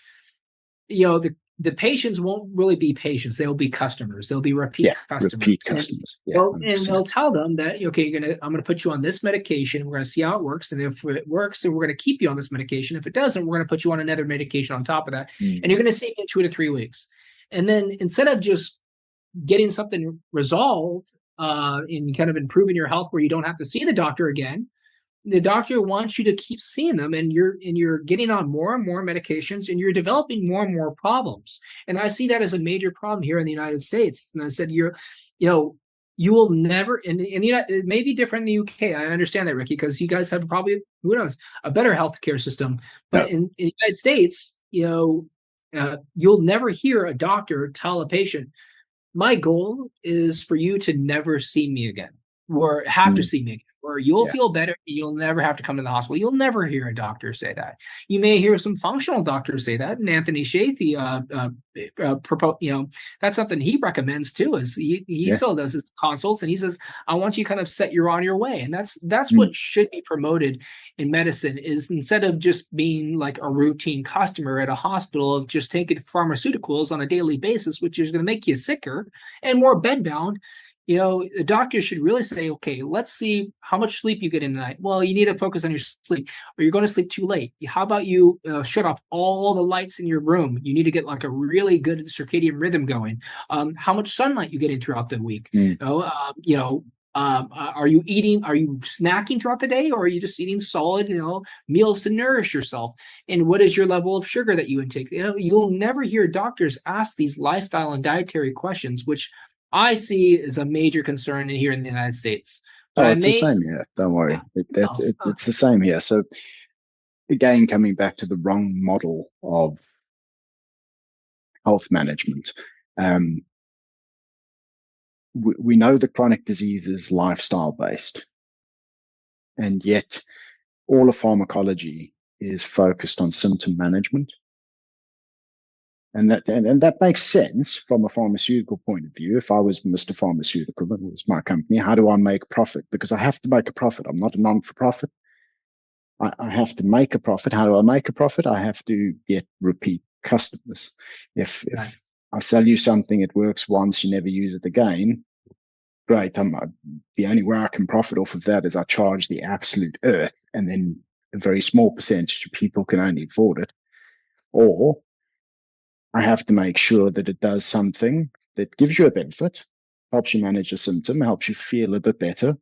the patients won't really be patients. They'll be customers. They'll be repeat customers. Repeat customers. And they'll tell them that, okay, I'm gonna put you on this medication. We're gonna see how it works. And if it works, then we're gonna keep you on this medication. If it doesn't, we're gonna put you on another medication on top of that. And you're gonna see it in 2 to 3 weeks. And then instead of just getting something resolved and kind of improving your health where you don't have to see the doctor again, the doctor wants you to keep seeing them, and you're getting on more and more medications, and you're developing more and more problems. And I see that as a major problem here in the United States. And I said, you will never, in the United, it may be different in the UK. I understand that, Ricky, because you guys have probably, who knows, a better healthcare system. But in the United States, you'll never hear a doctor tell a patient, my goal is for you to never see me again, or have to see me again, or you'll feel better. You'll never have to come to the hospital. You'll never hear a doctor say that. You may hear some functional doctors say that. And Anthony Shafee, that's something he recommends too, is he still does his consults, and he says, I want you to kind of set you on your way. And that's what should be promoted in medicine, is instead of just being like a routine customer at a hospital of just taking pharmaceuticals on a daily basis, which is going to make you sicker and more bedbound. The doctor should really say, okay, let's see how much sleep you get in a night. Well, you need to focus on your sleep, or you're going to sleep too late. How about you shut off all the lights in your room? You need to get like a really good circadian rhythm going. How much sunlight you getting throughout the week? Are you snacking throughout the day, or are you just eating solid, meals to nourish yourself? And what is your level of sugar that you intake? You'll never hear doctors ask these lifestyle and dietary questions, which I see as a major concern here in the United States. But it's the same here. Don't worry. It's the same here. So again, coming back to the wrong model of health management, we know the chronic disease is lifestyle based, and yet all of pharmacology is focused on symptom management. And that makes sense from a pharmaceutical point of view. If I was Mr. Pharmaceutical, that was my company, how do I make profit? Because I have to make a profit. I'm not a non-for-profit. I have to make a profit. How do I make a profit? I have to get repeat customers. If I sell you something, it works once, you never use it again, great. The only way I can profit off of that is I charge the absolute earth, and then a very small percentage of people can only afford it. Or I have to make sure that it does something that gives you a benefit, helps you manage a symptom, helps you feel a bit better,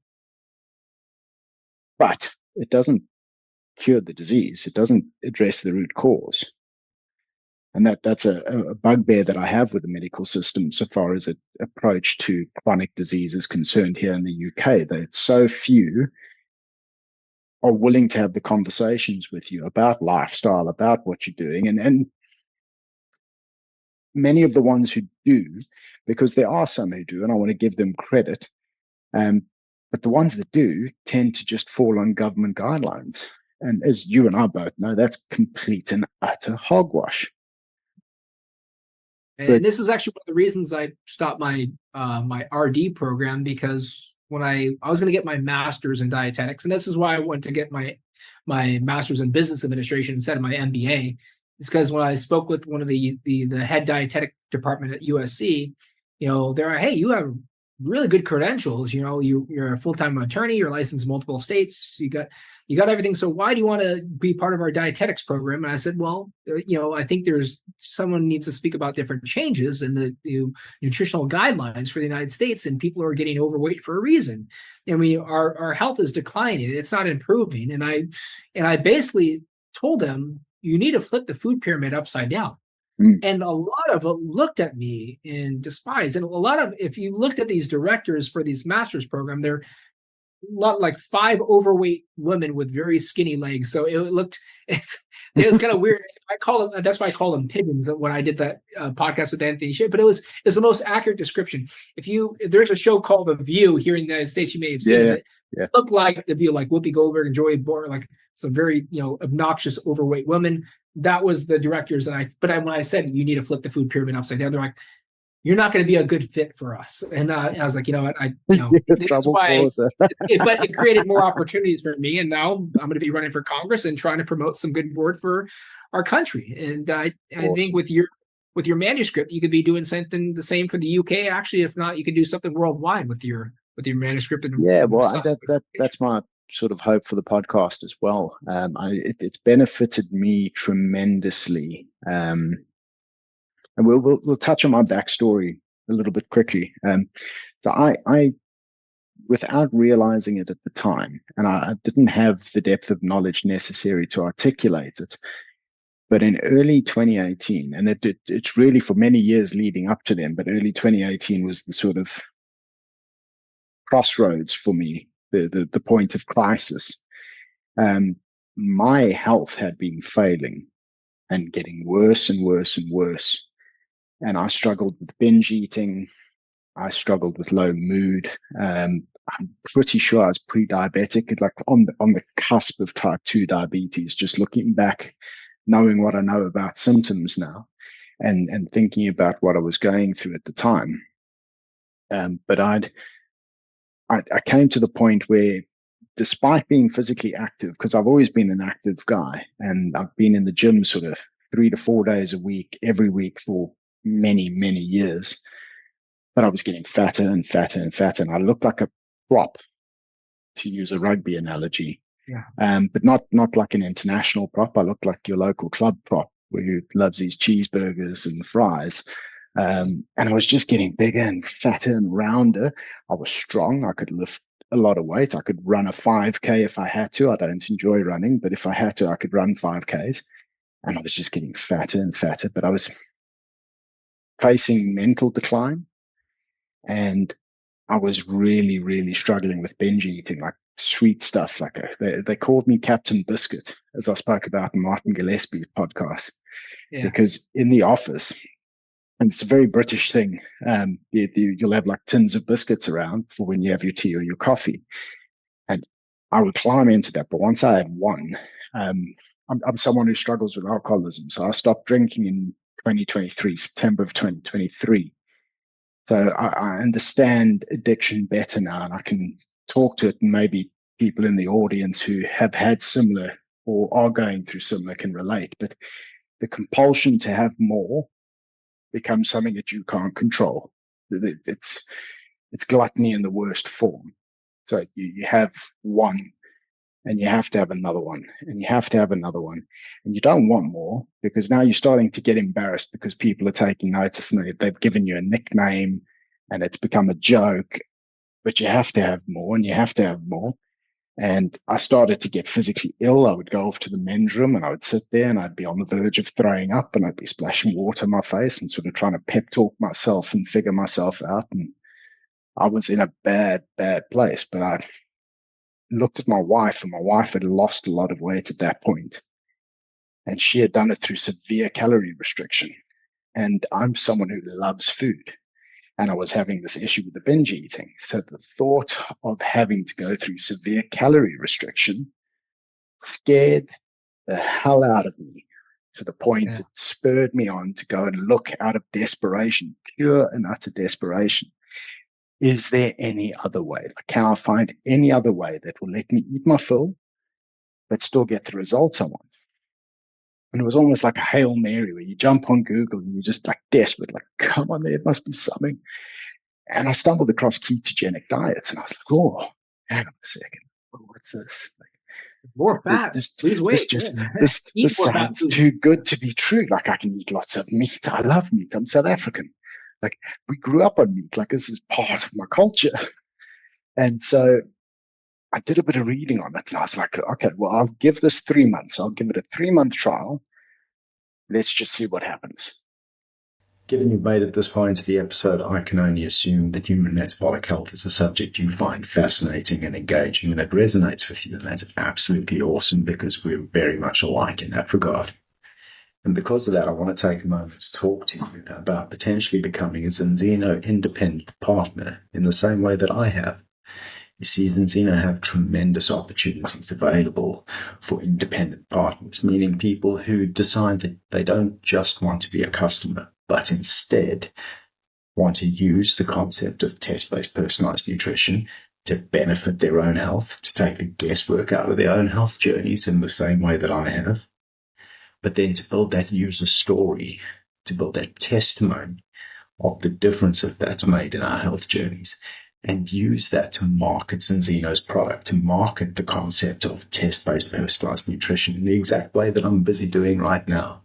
but it doesn't cure the disease. It doesn't address the root cause. And that's a bugbear that I have with the medical system so far as its approach to chronic disease is concerned here in the UK, that so few are willing to have the conversations with you about lifestyle, about what you're doing. And many of the ones who do, because there are some who do, and I want to give them credit, but the ones that do tend to just fall on government guidelines. And as you and I both know, that's complete and utter hogwash. And this is actually one of the reasons I stopped my my RD program, because when I was going to get my master's in dietetics, and this is why I went to get my master's in business administration instead of my MBA, is because when I spoke with one of the head dietetic department at USC, they're like, hey, you have really good credentials. You're a full-time attorney, you're licensed in multiple states, you got everything. So why do you want to be part of our dietetics program? And I said, well, I think someone needs to speak about different changes in the nutritional guidelines for the United States, and people are getting overweight for a reason. And our health is declining, it's not improving. And I basically told them, you need to flip the food pyramid upside down. And a lot of it looked at me in despise. And if you looked at these directors for these master's program, like 5 overweight women with very skinny legs. So it was kind of weird. That's why I call them pigeons when I did that podcast with Anthony Shea. But it's the most accurate description. If there's a show called The View here in the United States, you may have seen Yeah, it. yeah. It looked like The View, like Whoopi Goldberg and Joy Bohr, like some very obnoxious overweight women. That was the directors, when I said you need to flip the food pyramid upside down, they're like, you're not going to be a good fit for us. And I was like, you know what, this is why. But it created more opportunities for me, and now I'm going to be running for Congress and trying to promote some good work for our country. And I think with your manuscript, you could be doing something the same for the UK. Actually, if not, you could do something worldwide with your manuscript. And Yeah, well, that's my sort of hope for the podcast as well. It's benefited me tremendously. And we'll touch on my backstory a little bit quickly. So I without realizing it at the time, and I didn't have the depth of knowledge necessary to articulate it. But in early 2018, and it's really for many years leading up to then, but early 2018 was the sort of crossroads for me, the point of crisis. My health had been failing and getting worse and worse and worse. And I struggled with binge eating. I struggled with low mood. I'm pretty sure I was pre-diabetic, like on the cusp of type 2 diabetes, just looking back, knowing what I know about symptoms now and thinking about what I was going through at the time. But I came to the point where, despite being physically active, because I've always been an active guy, and I've been in the gym sort of 3 to 4 days a week, every week for many, many years, but I was getting fatter and fatter and fatter, and I looked like a prop, to use a rugby analogy. Yeah. But not like an international prop. I looked like your local club prop who loves these cheeseburgers and fries. And I was just getting bigger and fatter and rounder. I was strong. I could lift a lot of weight. I could run a 5K if I had to. I don't enjoy running, but if I had to, I could run 5Ks. And I was just getting fatter and fatter. But I was facing mental decline. And I was really, really struggling with binge eating, like sweet stuff. Like they called me Captain Biscuit, as I spoke about in Martin Gillespie's podcast, because in the office, and it's a very British thing, you'll have like tins of biscuits around for when you have your tea or your coffee. And I would climb into that. But once I had one, I'm someone who struggles with alcoholism. So I stopped drinking in 2023, September of 2023. So I understand addiction better now, and I can talk to it. And maybe people in the audience who have had similar or are going through similar can relate. But the compulsion to have more becomes something that you can't control. It's gluttony in the worst form. So you have one, and you have to have another one, and you have to have another one, and you don't want more, because now you're starting to get embarrassed because people are taking notice and they've given you a nickname and it's become a joke, but you have to have more and you have to have more. And I started to get physically ill. I would go off to the men's room and I would sit there and I'd be on the verge of throwing up and I'd be splashing water in my face and sort of trying to pep talk myself and figure myself out. And I was in a bad, bad place, but I looked at my wife, and my wife had lost a lot of weight at that point, and she had done it through severe calorie restriction. And I'm someone who loves food, and I was having this issue with the binge eating. So the thought of having to go through severe calorie restriction scared the hell out of me, to the point it spurred me on to go and look out of desperation, pure and utter desperation. Is there any other way? Can I find any other way that will let me eat my fill, but still get the results I want? And it was almost like a Hail Mary where you jump on Google and you're just like desperate, like, come on, there must be something. And I stumbled across ketogenic diets and I was like, oh, hang on a second. What's this? Like, more fat, lose weight. This sounds too good to be true. Like, I can eat lots of meat. I love meat. I'm South African. Like, we grew up on meat. Like, this is part of my culture. And so I did a bit of reading on it. And I was like, okay, well, I'll give this 3 months. I'll give it a 3-month trial. Let's just see what happens. Given you've made it this far into the episode, I can only assume that human metabolic health is a subject you find fascinating and engaging, and it resonates with you, and that's absolutely awesome because we're very much alike in that regard. And because of that, I want to take a moment to talk to you about potentially becoming a Zinzino independent partner in the same way that I have. You see, Zinzino have tremendous opportunities available for independent partners, meaning people who decide that they don't just want to be a customer, but instead want to use the concept of test-based personalized nutrition to benefit their own health, to take the guesswork out of their own health journeys in the same way that I have, but then to build that user story, to build that testimony of the differences that's made in our health journeys, and use that to market Zinzino's product, to market the concept of test-based personalized nutrition in the exact way that I'm busy doing right now,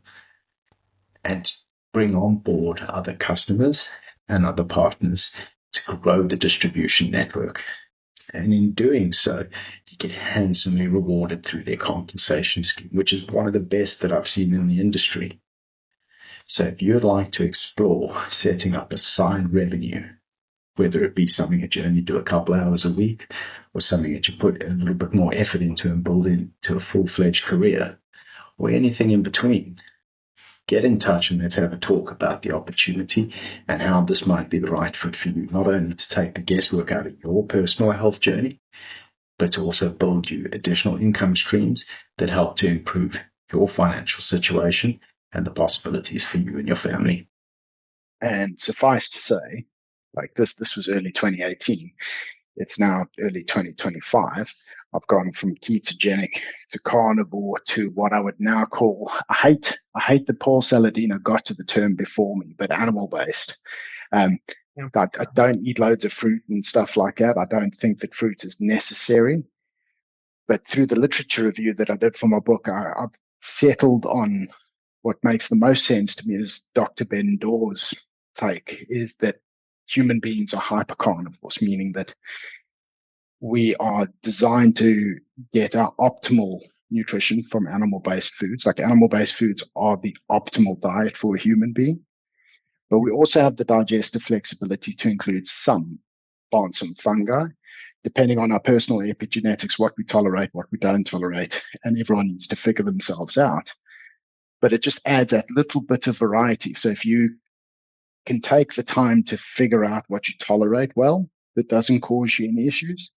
and bring on board other customers and other partners to grow the distribution network. And in doing so, you get handsomely rewarded through their compensation scheme, which is one of the best that I've seen in the industry. So if you'd like to explore setting up a side revenue, whether it be something that you only do a couple hours a week or something that you put a little bit more effort into and build into a full-fledged career, or anything in between, get in touch and let's have a talk about the opportunity and how this might be the right fit for you, not only to take the guesswork out of your personal health journey, but to also build you additional income streams that help to improve your financial situation and the possibilities for you and your family. And suffice to say, like this was early 2018. It's now early 2025. I've gone from ketogenic to carnivore to what I would now call, I hate that Paul Saladino got to the term before me, but animal-based. I don't eat loads of fruit and stuff like that. I don't think that fruit is necessary. But through the literature review that I did for my book, I've settled on what makes the most sense to me is Dr. Ben Dorr's take, is that human beings are hypercarnivores, meaning that we are designed to get our optimal nutrition from animal-based foods. Like animal-based foods are the optimal diet for a human being. But we also have the digestive flexibility to include some plants and fungi, depending on our personal epigenetics, what we tolerate, what we don't tolerate, and everyone needs to figure themselves out. But it just adds that little bit of variety. So if you can take the time to figure out what you tolerate well, that doesn't cause you any issues,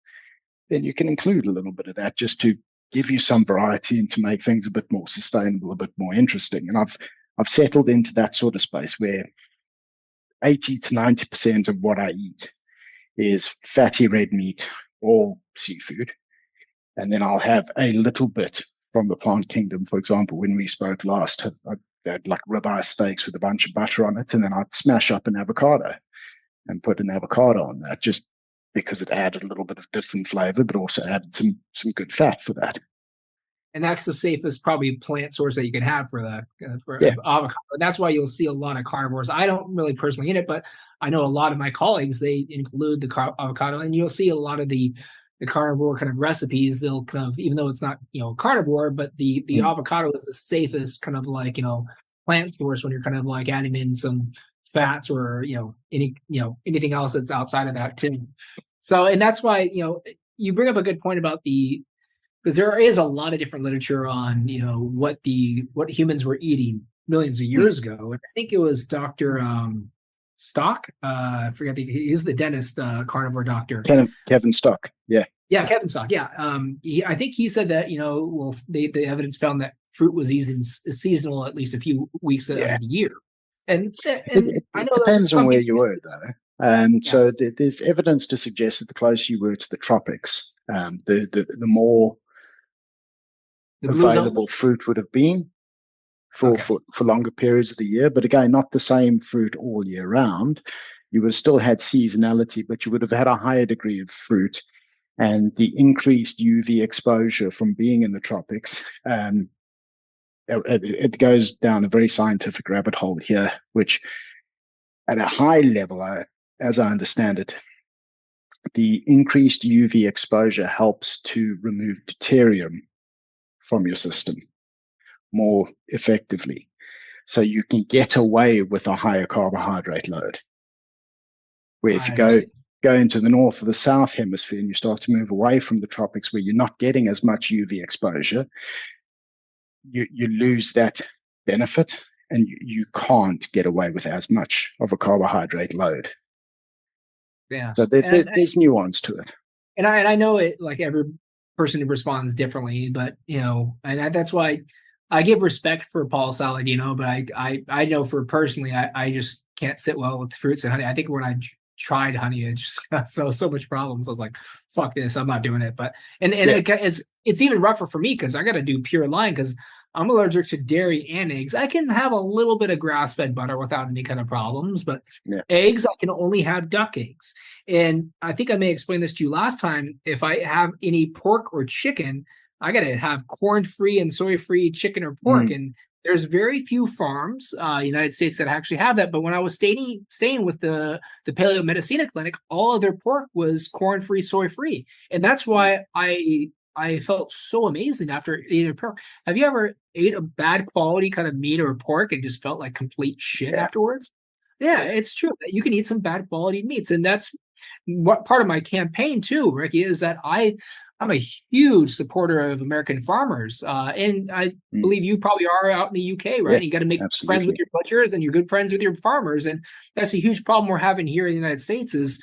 then you can include a little bit of that just to give you some variety and to make things a bit more sustainable, a bit more interesting. And I've settled into that sort of space where 80 to 90% of what I eat is fatty red meat or seafood. And then I'll have a little bit from the plant kingdom. For example, when we spoke last, I had like ribeye steaks with a bunch of butter on it, and then I'd smash up an avocado and put an avocado on that, just because it added a little bit of different flavor, but also added some good fat for that. And that's the safest probably plant source that you can have for avocado. And that's why you'll see a lot of carnivores. I don't really personally eat it, but I know a lot of my colleagues, they include the avocado, and you'll see a lot of the carnivore kind of recipes. They'll kind of, even though it's not, carnivore, but the avocado is the safest kind of like, plant source when you're kind of like adding in some fats or, anything else that's outside of that too. So, and that's why, you bring up a good point about because there is a lot of different literature on, what humans were eating millions of years ago. And I think it was Dr. Stock. I forget, he's the dentist, carnivore doctor. Kevin Stock. Yeah. Yeah, Kevin Stock. Yeah. I think he said that, the evidence found that fruit was seasonal at least a few weeks out of the year. And it I know depends on where you were, though. So there's evidence to suggest that the closer you were to the tropics, the more available fruit would have been for longer periods of the year. But again, not the same fruit all year round. You would have still had seasonality, but you would have had a higher degree of fruit. And the increased UV exposure from being in the tropics, it goes down a very scientific rabbit hole here, which at a high level, as I understand it, the increased UV exposure helps to remove deuterium from your system more effectively. So you can get away with a higher carbohydrate load. Where if you I go into the north or the south hemisphere and you start to move away from the tropics where you're not getting as much UV exposure, you lose that benefit, and you can't get away with as much of a carbohydrate load. Yeah. So there's nuance to it. And I know it, like every person responds differently, but that's why I give respect for Paul Saladino, but I know for personally, I just can't sit well with fruits and honey. I think when I tried honey, it just got so much problems. I was like, fuck this, I'm not doing it. But Yeah. it's even rougher for me because I got to do pure line because I'm allergic to dairy and eggs. I can have a little bit of grass-fed butter without any kind of problems, but Yeah. eggs, I can only have duck eggs. And I think I may explain this to you last time. If I have any pork or chicken, I got to have corn-free and soy-free chicken or pork. And there's very few farms, United States, that actually have that. But when I was staying with the Paleo Medicina Clinic, all of their pork was corn-free, soy-free, and that's why I felt so amazing after eating pork. Have you ever ate a bad quality kind of meat or pork and just felt like complete shit afterwards? Yeah, it's true that you can eat some bad quality meats, and that's what part of my campaign too, Ricky, is that I'm a huge supporter of American farmers, and I believe you probably are out in the UK, right? Yeah, And you got to make absolutely. friends with your butchers, and you're good friends with your farmers, and that's a huge problem we're having here in the United States. Is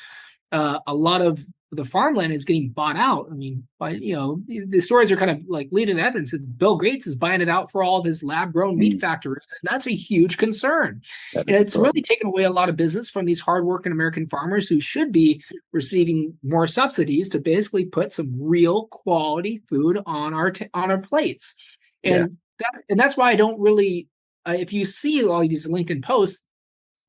a lot of the farmland is getting bought out. I mean, the stories are kind of like leading to evidence that Bill Gates is buying it out for all of his lab-grown meat factories, and that's a huge concern. And it's really taken away a lot of business from these hardworking American farmers who should be receiving more subsidies to basically put some real quality food on our plates. And that's why I don't really. If you see all these LinkedIn posts,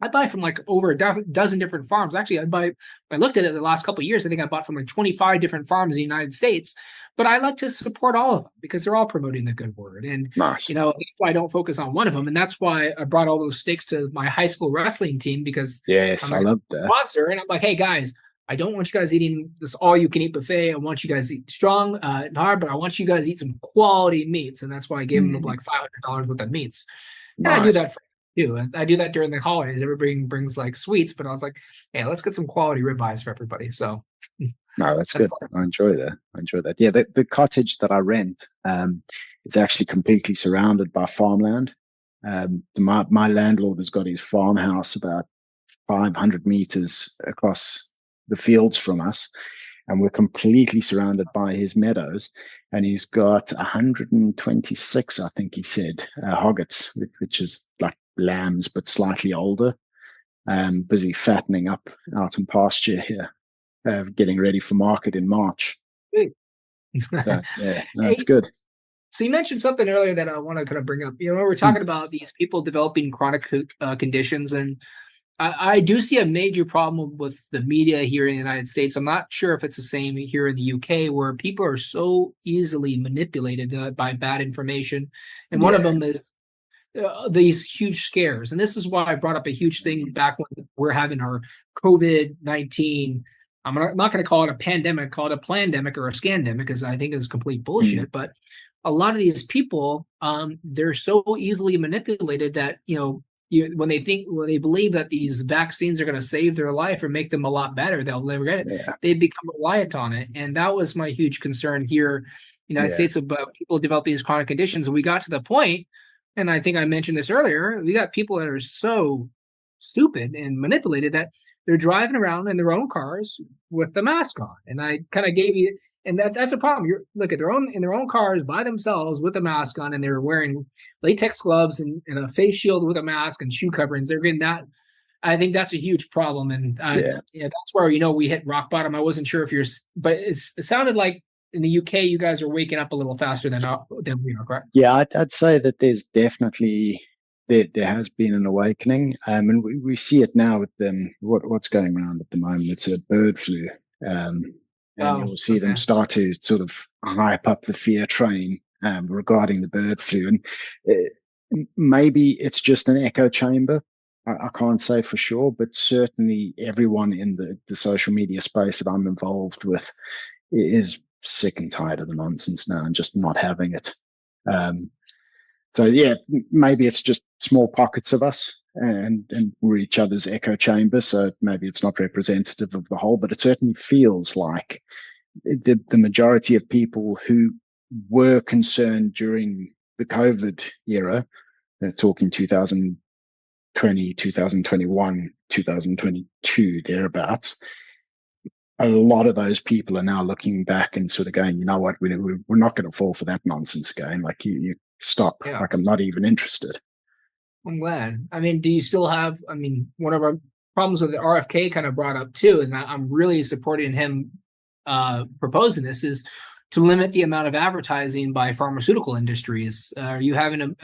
I buy from like over a dozen different farms. Actually, I looked at it the last couple of years. I think I bought from like 25 different farms in the United States. But I like to support all of them because they're all promoting the good word. And Nice. that's why I don't focus on one of them. And that's why I brought all those steaks to my high school wrestling team, because Yes, I'm I a love that. sponsor. And I'm like, hey guys, I don't want you guys eating this all-you-can-eat buffet. I want you guys to eat strong and hard, but I want you guys to eat some quality meats. And that's why I gave them like $500 worth of meats. And I do that for too. And I do that during the holidays. Everybody brings like sweets, but I was like, hey, let's get some quality ribeyes for everybody. So no, that's good. I enjoy that. Yeah, the cottage that I rent, is actually completely surrounded by farmland. My landlord has got his farmhouse about 500 meters across the fields from us, and we're completely surrounded by his meadows. And he's got 126, I think he said, hoggets, which is like lambs but slightly older, busy fattening up out in pasture here, getting ready for market in March. So, yeah, no, it's good. So you mentioned something earlier that I want to kind of bring up. We're talking about these people developing chronic conditions, and I do see a major problem with the media here in the United States. I'm not sure if it's the same here in the UK, where people are so easily manipulated by bad information. And one of them is these huge scares. And this is why I brought up a huge thing back when we're having our COVID-19. I'm not going to call it a pandemic, call it a plandemic or a scandemic, because I think it's complete bullshit. But a lot of these people, they're so easily manipulated that, when they believe that these vaccines are going to save their life or make them a lot better, they'll never get it. Yeah. They become reliant on it. And that was my huge concern here in the United States about people developing these chronic conditions. And we got to the point, and I think I mentioned this earlier, we got people that are so stupid and manipulated that they're driving around in their own cars with the mask on. And I kind of gave you, and that's a problem. You look at in their own cars by themselves with a mask on, and they're wearing latex gloves and a face shield with a mask and shoe coverings. They're getting that. I think that's a huge problem. And that's where, we hit rock bottom. I wasn't sure if but it sounded like in the UK, you guys are waking up a little faster than we are, correct? Yeah, I'd say that there's definitely, there has been an awakening. And we see it now with what's going around at the moment. It's a bird flu. And you'll see them start to sort of hype up the fear train regarding the bird flu. And maybe it's just an echo chamber. I can't say for sure, but certainly everyone in the social media space that I'm involved with is sick and tired of the nonsense now and just not having it. So yeah, maybe it's just small pockets of us, and we're each other's echo chamber. So maybe it's not representative of the whole, but it certainly feels like the majority of people who were concerned during the COVID era, talking 2020, 2021, 2022, thereabouts, a lot of those people are now looking back and sort of going, you know what, we're not going to fall for that nonsense again. Like you stop. Yeah, Like I'm not even interested. I'm glad. I mean, do you still have? I mean, one of our problems with the RFK kind of brought up too, and I'm really supporting him proposing this is to limit the amount of advertising by pharmaceutical industries. Are you having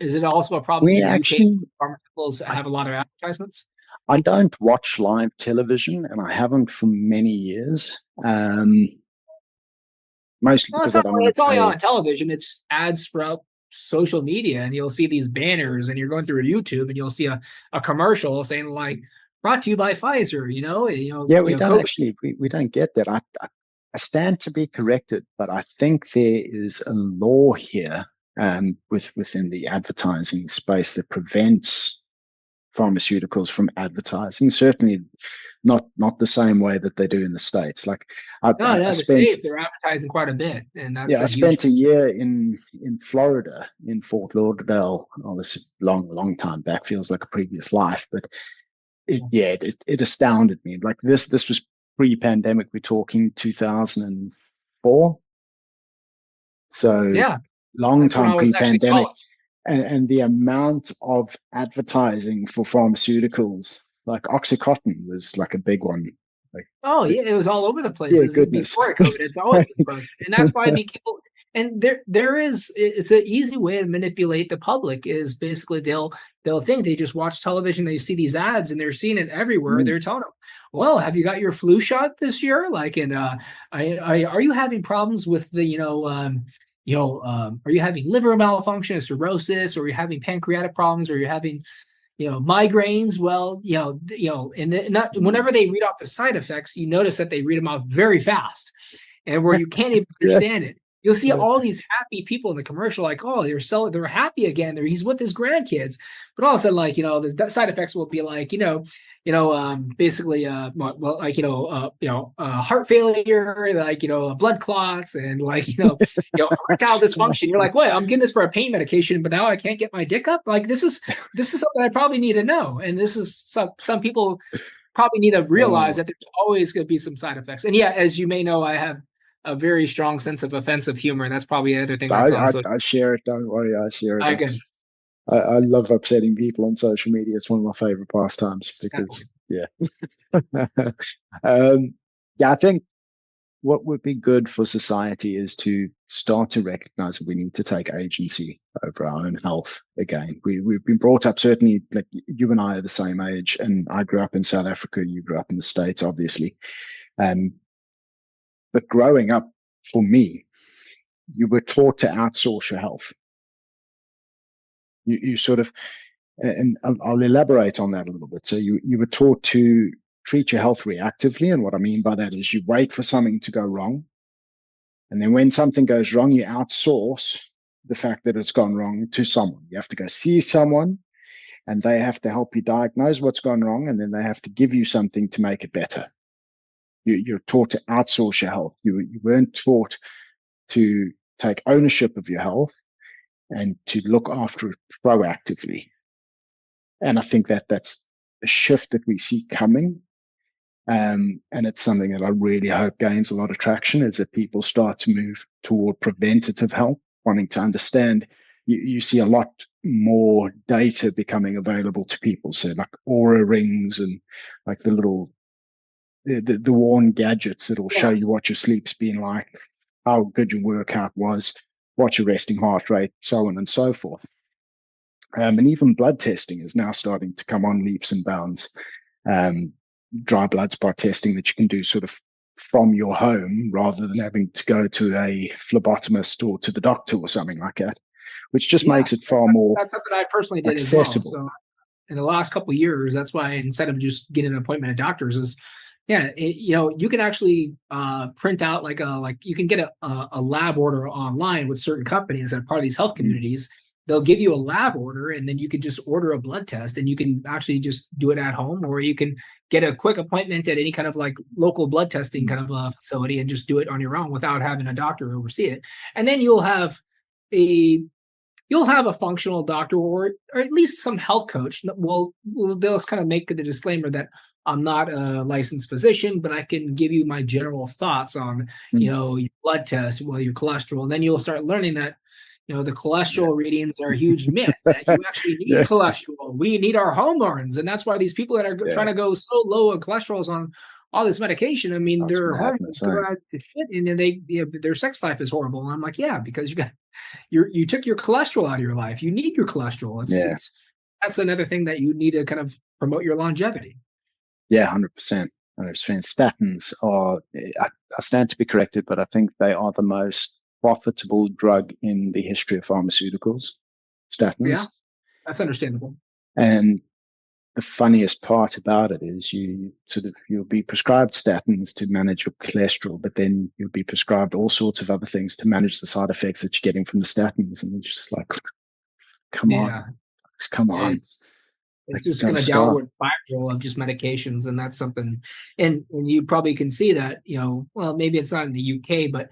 is it also a problem We in the UK? actually, Pharmaceuticals I, have a lot of advertisements. I don't watch live television, and I haven't for many years. Mostly No, because I don't want it's to only pay. on television. It's ads throughout social media, and you'll see these banners, and you're going through YouTube, and you'll see a commercial saying like "brought to you by Pfizer." Yeah, we don't COVID. actually, we don't get that. I stand to be corrected, but I think there is a law here within the advertising space that prevents pharmaceuticals from advertising. Certainly not the same way that they do in the States. Like No, I no, the spent states they're advertising quite a bit, and that's yeah, I a huge. spent a year in Florida, in Fort Lauderdale. Oh, this is long time back. Feels like a previous life, but it astounded me. Like this was pre-pandemic. We're talking 2004, so Yeah, long that's when time I was actually in pre-pandemic, college. and the amount of advertising for pharmaceuticals, like OxyContin, was like a big one. Like, Oh yeah, it was all over the place. dear This is goodness. before COVID. It's always been present, and that's why people. And it's an easy way to manipulate the public. Is basically they'll think they just watch television, they see these ads, and they're seeing it everywhere. Mm, They're telling them, "Well, have you got your flu shot this year? Like, are you having problems with the are you having liver malfunction, or cirrhosis, or are you having pancreatic problems, or are you having migraines? Well, and not mm. whenever they read off the side effects, you notice that they read them off very fast, and where you can't even Yeah, understand it. You'll see yeah. all these happy people in the commercial, like, oh, they're happy again. He's with his grandkids, but all of a sudden, like, the side effects will be like, basically, well, like, heart failure, like, blood clots, and like, erectile dysfunction. You're like, wait, I'm getting this for a pain medication, but now I can't get my dick up. Like, this is something I probably need to know, and this is some people probably need to realize Oh, that there's always going to be some side effects. And yeah, as you may know, I have a very strong sense of offensive humor, and that's probably another thing I, that's I also I share it. Don't worry, I share it. I can. I love upsetting people on social media. It's one of my favorite pastimes because yeah. um, yeah, I think what would be good for society is to start to recognize that we need to take agency over our own health again. We've been brought up, certainly, like you and I are the same age, and I grew up in South Africa, you grew up in the States, obviously. Um, but growing up, for me, you were taught to outsource your health. You sort of, and I'll elaborate on that a little bit. So you were taught to treat your health reactively, and what I mean by that is you wait for something to go wrong, and then when something goes wrong, you outsource the fact that it's gone wrong to someone. You have to go see someone, and they have to help you diagnose what's gone wrong, and then they have to give you something to make it better. You're taught to outsource your health. You weren't taught to take ownership of your health and to look after it proactively. And I think that's a shift that we see coming. And it's something that I really hope gains a lot of traction, is that people start to move toward preventative health, wanting to understand. You see a lot more data becoming available to people. So like Aura rings and like the worn gadgets that will show Yeah, you what your sleep's been like, how good your workout was, what your resting heart rate, so on and so forth. And even blood testing is now starting to come on leaps and bounds. Um, Dry blood spot testing that you can do sort of from your home rather than having to go to a phlebotomist or to the doctor or something like that, which just yeah, makes it far that's more that's something I personally did as well. accessible. So in the last couple of years, that's why instead of just getting an appointment at doctors, is yeah, you can actually print out like you can get a lab order online with certain companies that are part of these health Mm, communities. they'll give you a lab order, and then you can just order a blood test, and you can actually just do it at home, or you can get a quick appointment at any kind of like local blood testing kind of facility and just do it on your own without having a doctor oversee it. And then you'll have a functional doctor, or at least some health coach. They'll kind of make the disclaimer that I'm not a licensed physician, but I can give you my general thoughts on, your blood test, your cholesterol. And then you'll start learning that, the cholesterol readings are a huge myth, that you actually need cholesterol. We need our hormones. And that's why these people that are trying to go so low on cholesterols on all this medication, I mean, their hormones go out to shit, and then their sex life is horrible. And I'm like, yeah, because you took your cholesterol out of your life. You need your cholesterol. That's another thing that you need to kind of promote your longevity. Yeah, 100%. Statins are, I stand to be corrected, but I think they are the most profitable drug in the history of pharmaceuticals. Statins. Yeah, that's understandable. And the funniest part about it is you'll be prescribed statins to manage your cholesterol, but then you'll be prescribed all sorts of other things to manage the side effects that you're getting from the statins. And it's just like, come on. It's just going to downward spiral of just medications. And that's something, and you probably can see that, well, maybe it's not in the UK, but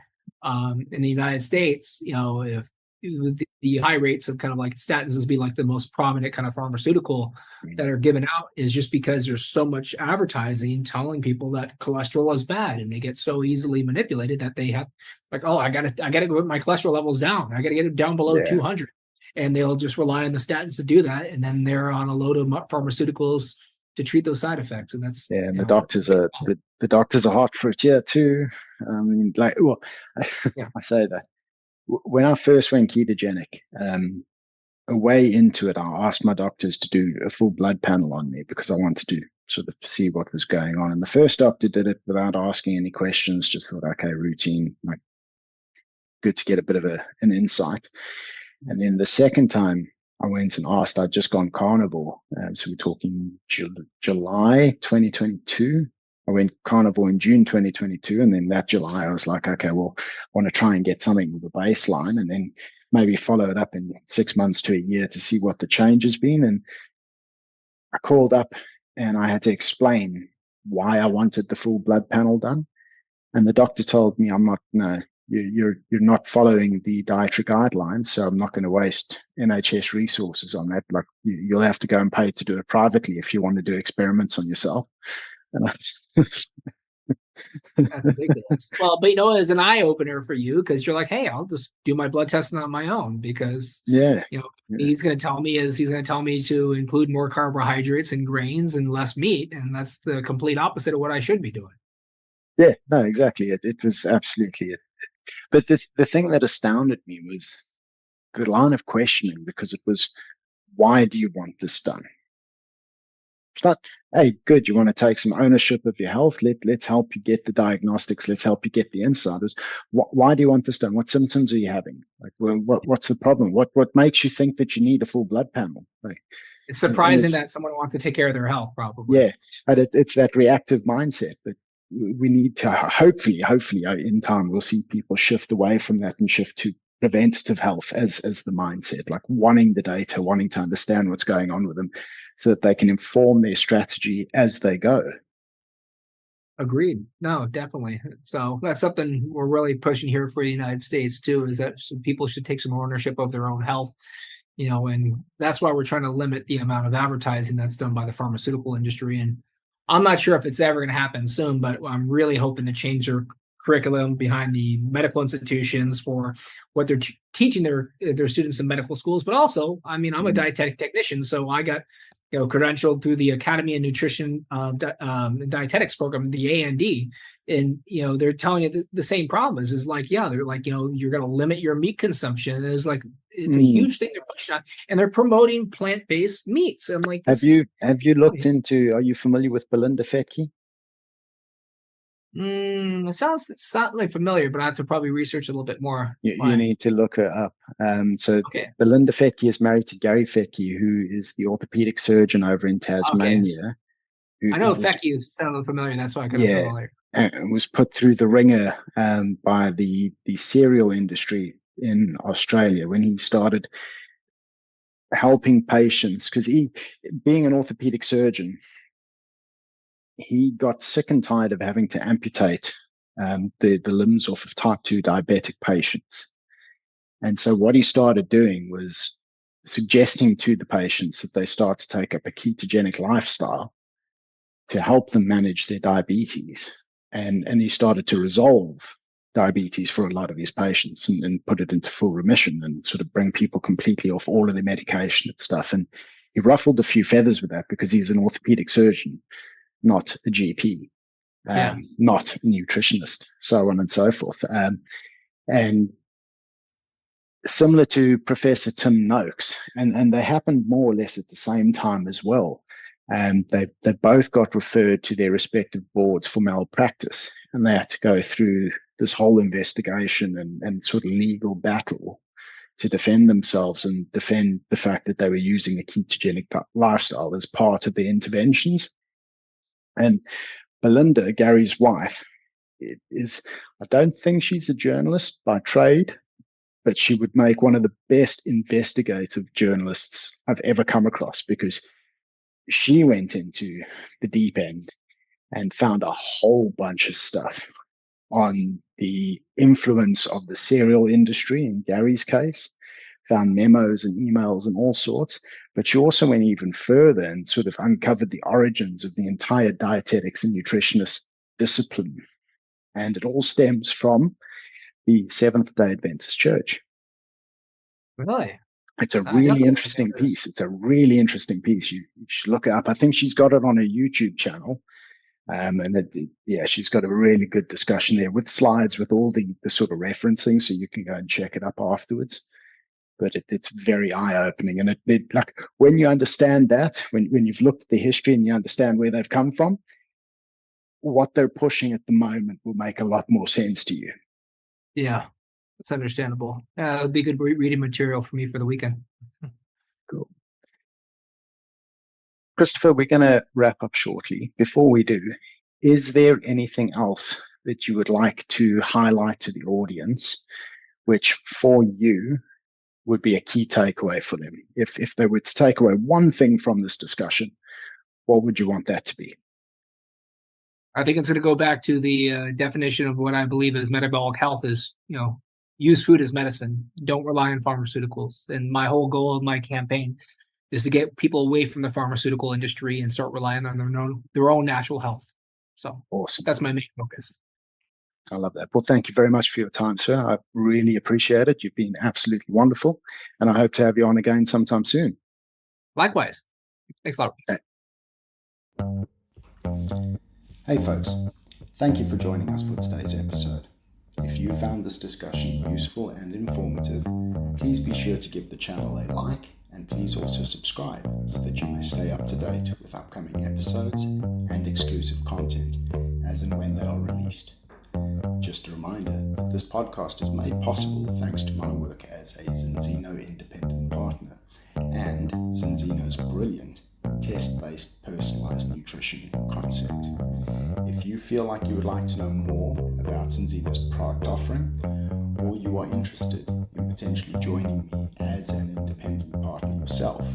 in the United States, if the high rates of kind of like statins is being like the most prominent kind of pharmaceutical that are given out, is just because there's so much advertising telling people that cholesterol is bad, and they get so easily manipulated that they have like, oh, I gotta get my cholesterol levels down. I gotta get it down below 200. And they'll just rely on the statins to do that. And then they're on a load of pharmaceuticals to treat those side effects. And that's, and the doctors are hot for it here too. I mean, I say that when I first went ketogenic, a way into it, I asked my doctors to do a full blood panel on me because I wanted to sort of see what was going on. And the first doctor did it without asking any questions, just thought, okay, routine, like good to get a bit of an insight. And then the second time I went and asked, I'd just gone carnivore. So we're talking July 2022. I went carnivore in June 2022. And then that July, I was like, okay, well, I want to try and get something with a baseline, and then maybe follow it up in 6 months to a year to see what the change has been. And I called up and I had to explain why I wanted the full blood panel done. And the doctor told me, you're not following the dietary guidelines, so I'm not going to waste NHS resources on that. Like you'll have to go and pay to do it privately if you want to do experiments on yourself. And that's ridiculous. Well, but it's an eye opener for you, because you're like, hey, I'll just do my blood testing on my own, because he's going to tell me to include more carbohydrates and grains and less meat, and that's the complete opposite of what I should be doing. Yeah, no, exactly. It was absolutely it. But the thing that astounded me was the line of questioning, because it was, why do you want this done? It's not, hey, good, you want to take some ownership of your health? Let's help you get the diagnostics. Let's help you get the insiders. Why do you want this done? What symptoms are you having? Like, well, what's the problem? What makes you think that you need a full blood panel? Like, it's surprising that someone wants to take care of their health, probably. Yeah, but it's that reactive mindset that we need to hopefully in time we'll see people shift away from that and shift to preventative health as the mindset, like wanting the data, wanting to understand what's going on with them so that they can inform their strategy as they go. Agreed. No, definitely. So that's something we're really pushing here for the United States too, is that people should take some ownership of their own health, and that's why we're trying to limit the amount of advertising that's done by the pharmaceutical industry. And I'm not sure if it's ever going to happen soon, but I'm really hoping to change their curriculum behind the medical institutions for what they're teaching their students in medical schools. But also, I mean, I'm a dietetic technician, so I got credentialed through the Academy of Nutrition Dietetics program, the A&D, and they're telling you the same problem is like, they're like, you're going to limit your meat consumption. And it's a huge thing they're pushing on, and they're promoting plant-based meats. I'm like, have you looked into? Are you familiar with Belinda Fettke? It sounds slightly familiar, but I have to probably research a little bit more. You need to look her up. Belinda Fettke is married to Gary Fettke, who is the orthopedic surgeon over in Tasmania. Okay. I know Fettke sounded familiar. That's why I couldn't familiar. And was put through the ringer by the cereal industry in Australia when he started helping patients, because he, being an orthopedic surgeon, he got sick and tired of having to amputate the limbs off of type 2 diabetic patients. And so what he started doing was suggesting to the patients that they start to take up a ketogenic lifestyle to help them manage their diabetes. And he started to resolve diabetes for a lot of his patients and put it into full remission and sort of bring people completely off all of their medication and stuff. And he ruffled a few feathers with that because he's an orthopedic surgeon, not a GP, not a nutritionist, so on and so forth. And similar to Professor Tim Noakes, and they happened more or less at the same time as well. And they both got referred to their respective boards for malpractice, and they had to go through this whole investigation and sort of legal battle to defend themselves and defend the fact that they were using a ketogenic lifestyle as part of the interventions. And Belinda, Gary's wife, I don't think she's a journalist by trade, but she would make one of the best investigative journalists I've ever come across, because she went into the deep end and found a whole bunch of stuff on the influence of the cereal industry in Gary's case, found memos and emails and all sorts. But she also went even further and sort of uncovered the origins of the entire dietetics and nutritionist discipline. And it all stems from the Seventh-day Adventist Church. Really? It's a really interesting piece. It's a really interesting piece. You should look it up. I think she's got it on her YouTube channel. She's got a really good discussion there with slides, with all the sort of referencing, so you can go and check it up afterwards. But it's very eye-opening. And it like when you understand that, when you've looked at the history and you understand where they've come from, what they're pushing at the moment will make a lot more sense to you. Yeah, that's understandable. It'll be good reading material for me for the weekend. Cool. Christopher, we're going to wrap up shortly. Before we do, is there anything else that you would like to highlight to the audience, which for you would be a key takeaway for them? If they were to take away one thing from this discussion, what would you want that to be? I think it's going to go back to the definition of what I believe is metabolic health is, use food as medicine. Don't rely on pharmaceuticals. And my whole goal of my campaign is to get people away from the pharmaceutical industry and start relying on their own natural health. So awesome. That's my main focus. I love that. Well, thank you very much for your time, sir. I really appreciate it. You've been absolutely wonderful. And I hope to have you on again sometime soon. Likewise. Thanks a lot. Okay. Hey folks, thank you for joining us for today's episode. If you found this discussion useful and informative, please be sure to give the channel a like, and please also subscribe so that you may stay up to date with upcoming episodes and exclusive content as and when they are released. Just a reminder that this podcast is made possible thanks to my work as a Zinzino independent partner and Zinzino's brilliant test-based personalized nutrition concept. If you feel like you would like to know more about Zinzino's product offering, or you are interested in potentially joining me as an independent partner yourself,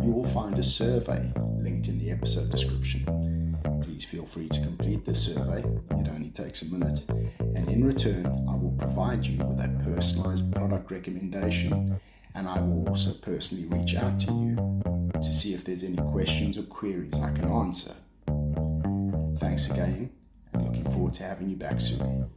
you will find a survey linked in the episode description. Please feel free to complete this survey. It only takes a minute, and in return I will provide you with a personalized product recommendation, and I will also personally reach out to you to see if there's any questions or queries I can answer. Thanks again, and looking forward to having you back soon.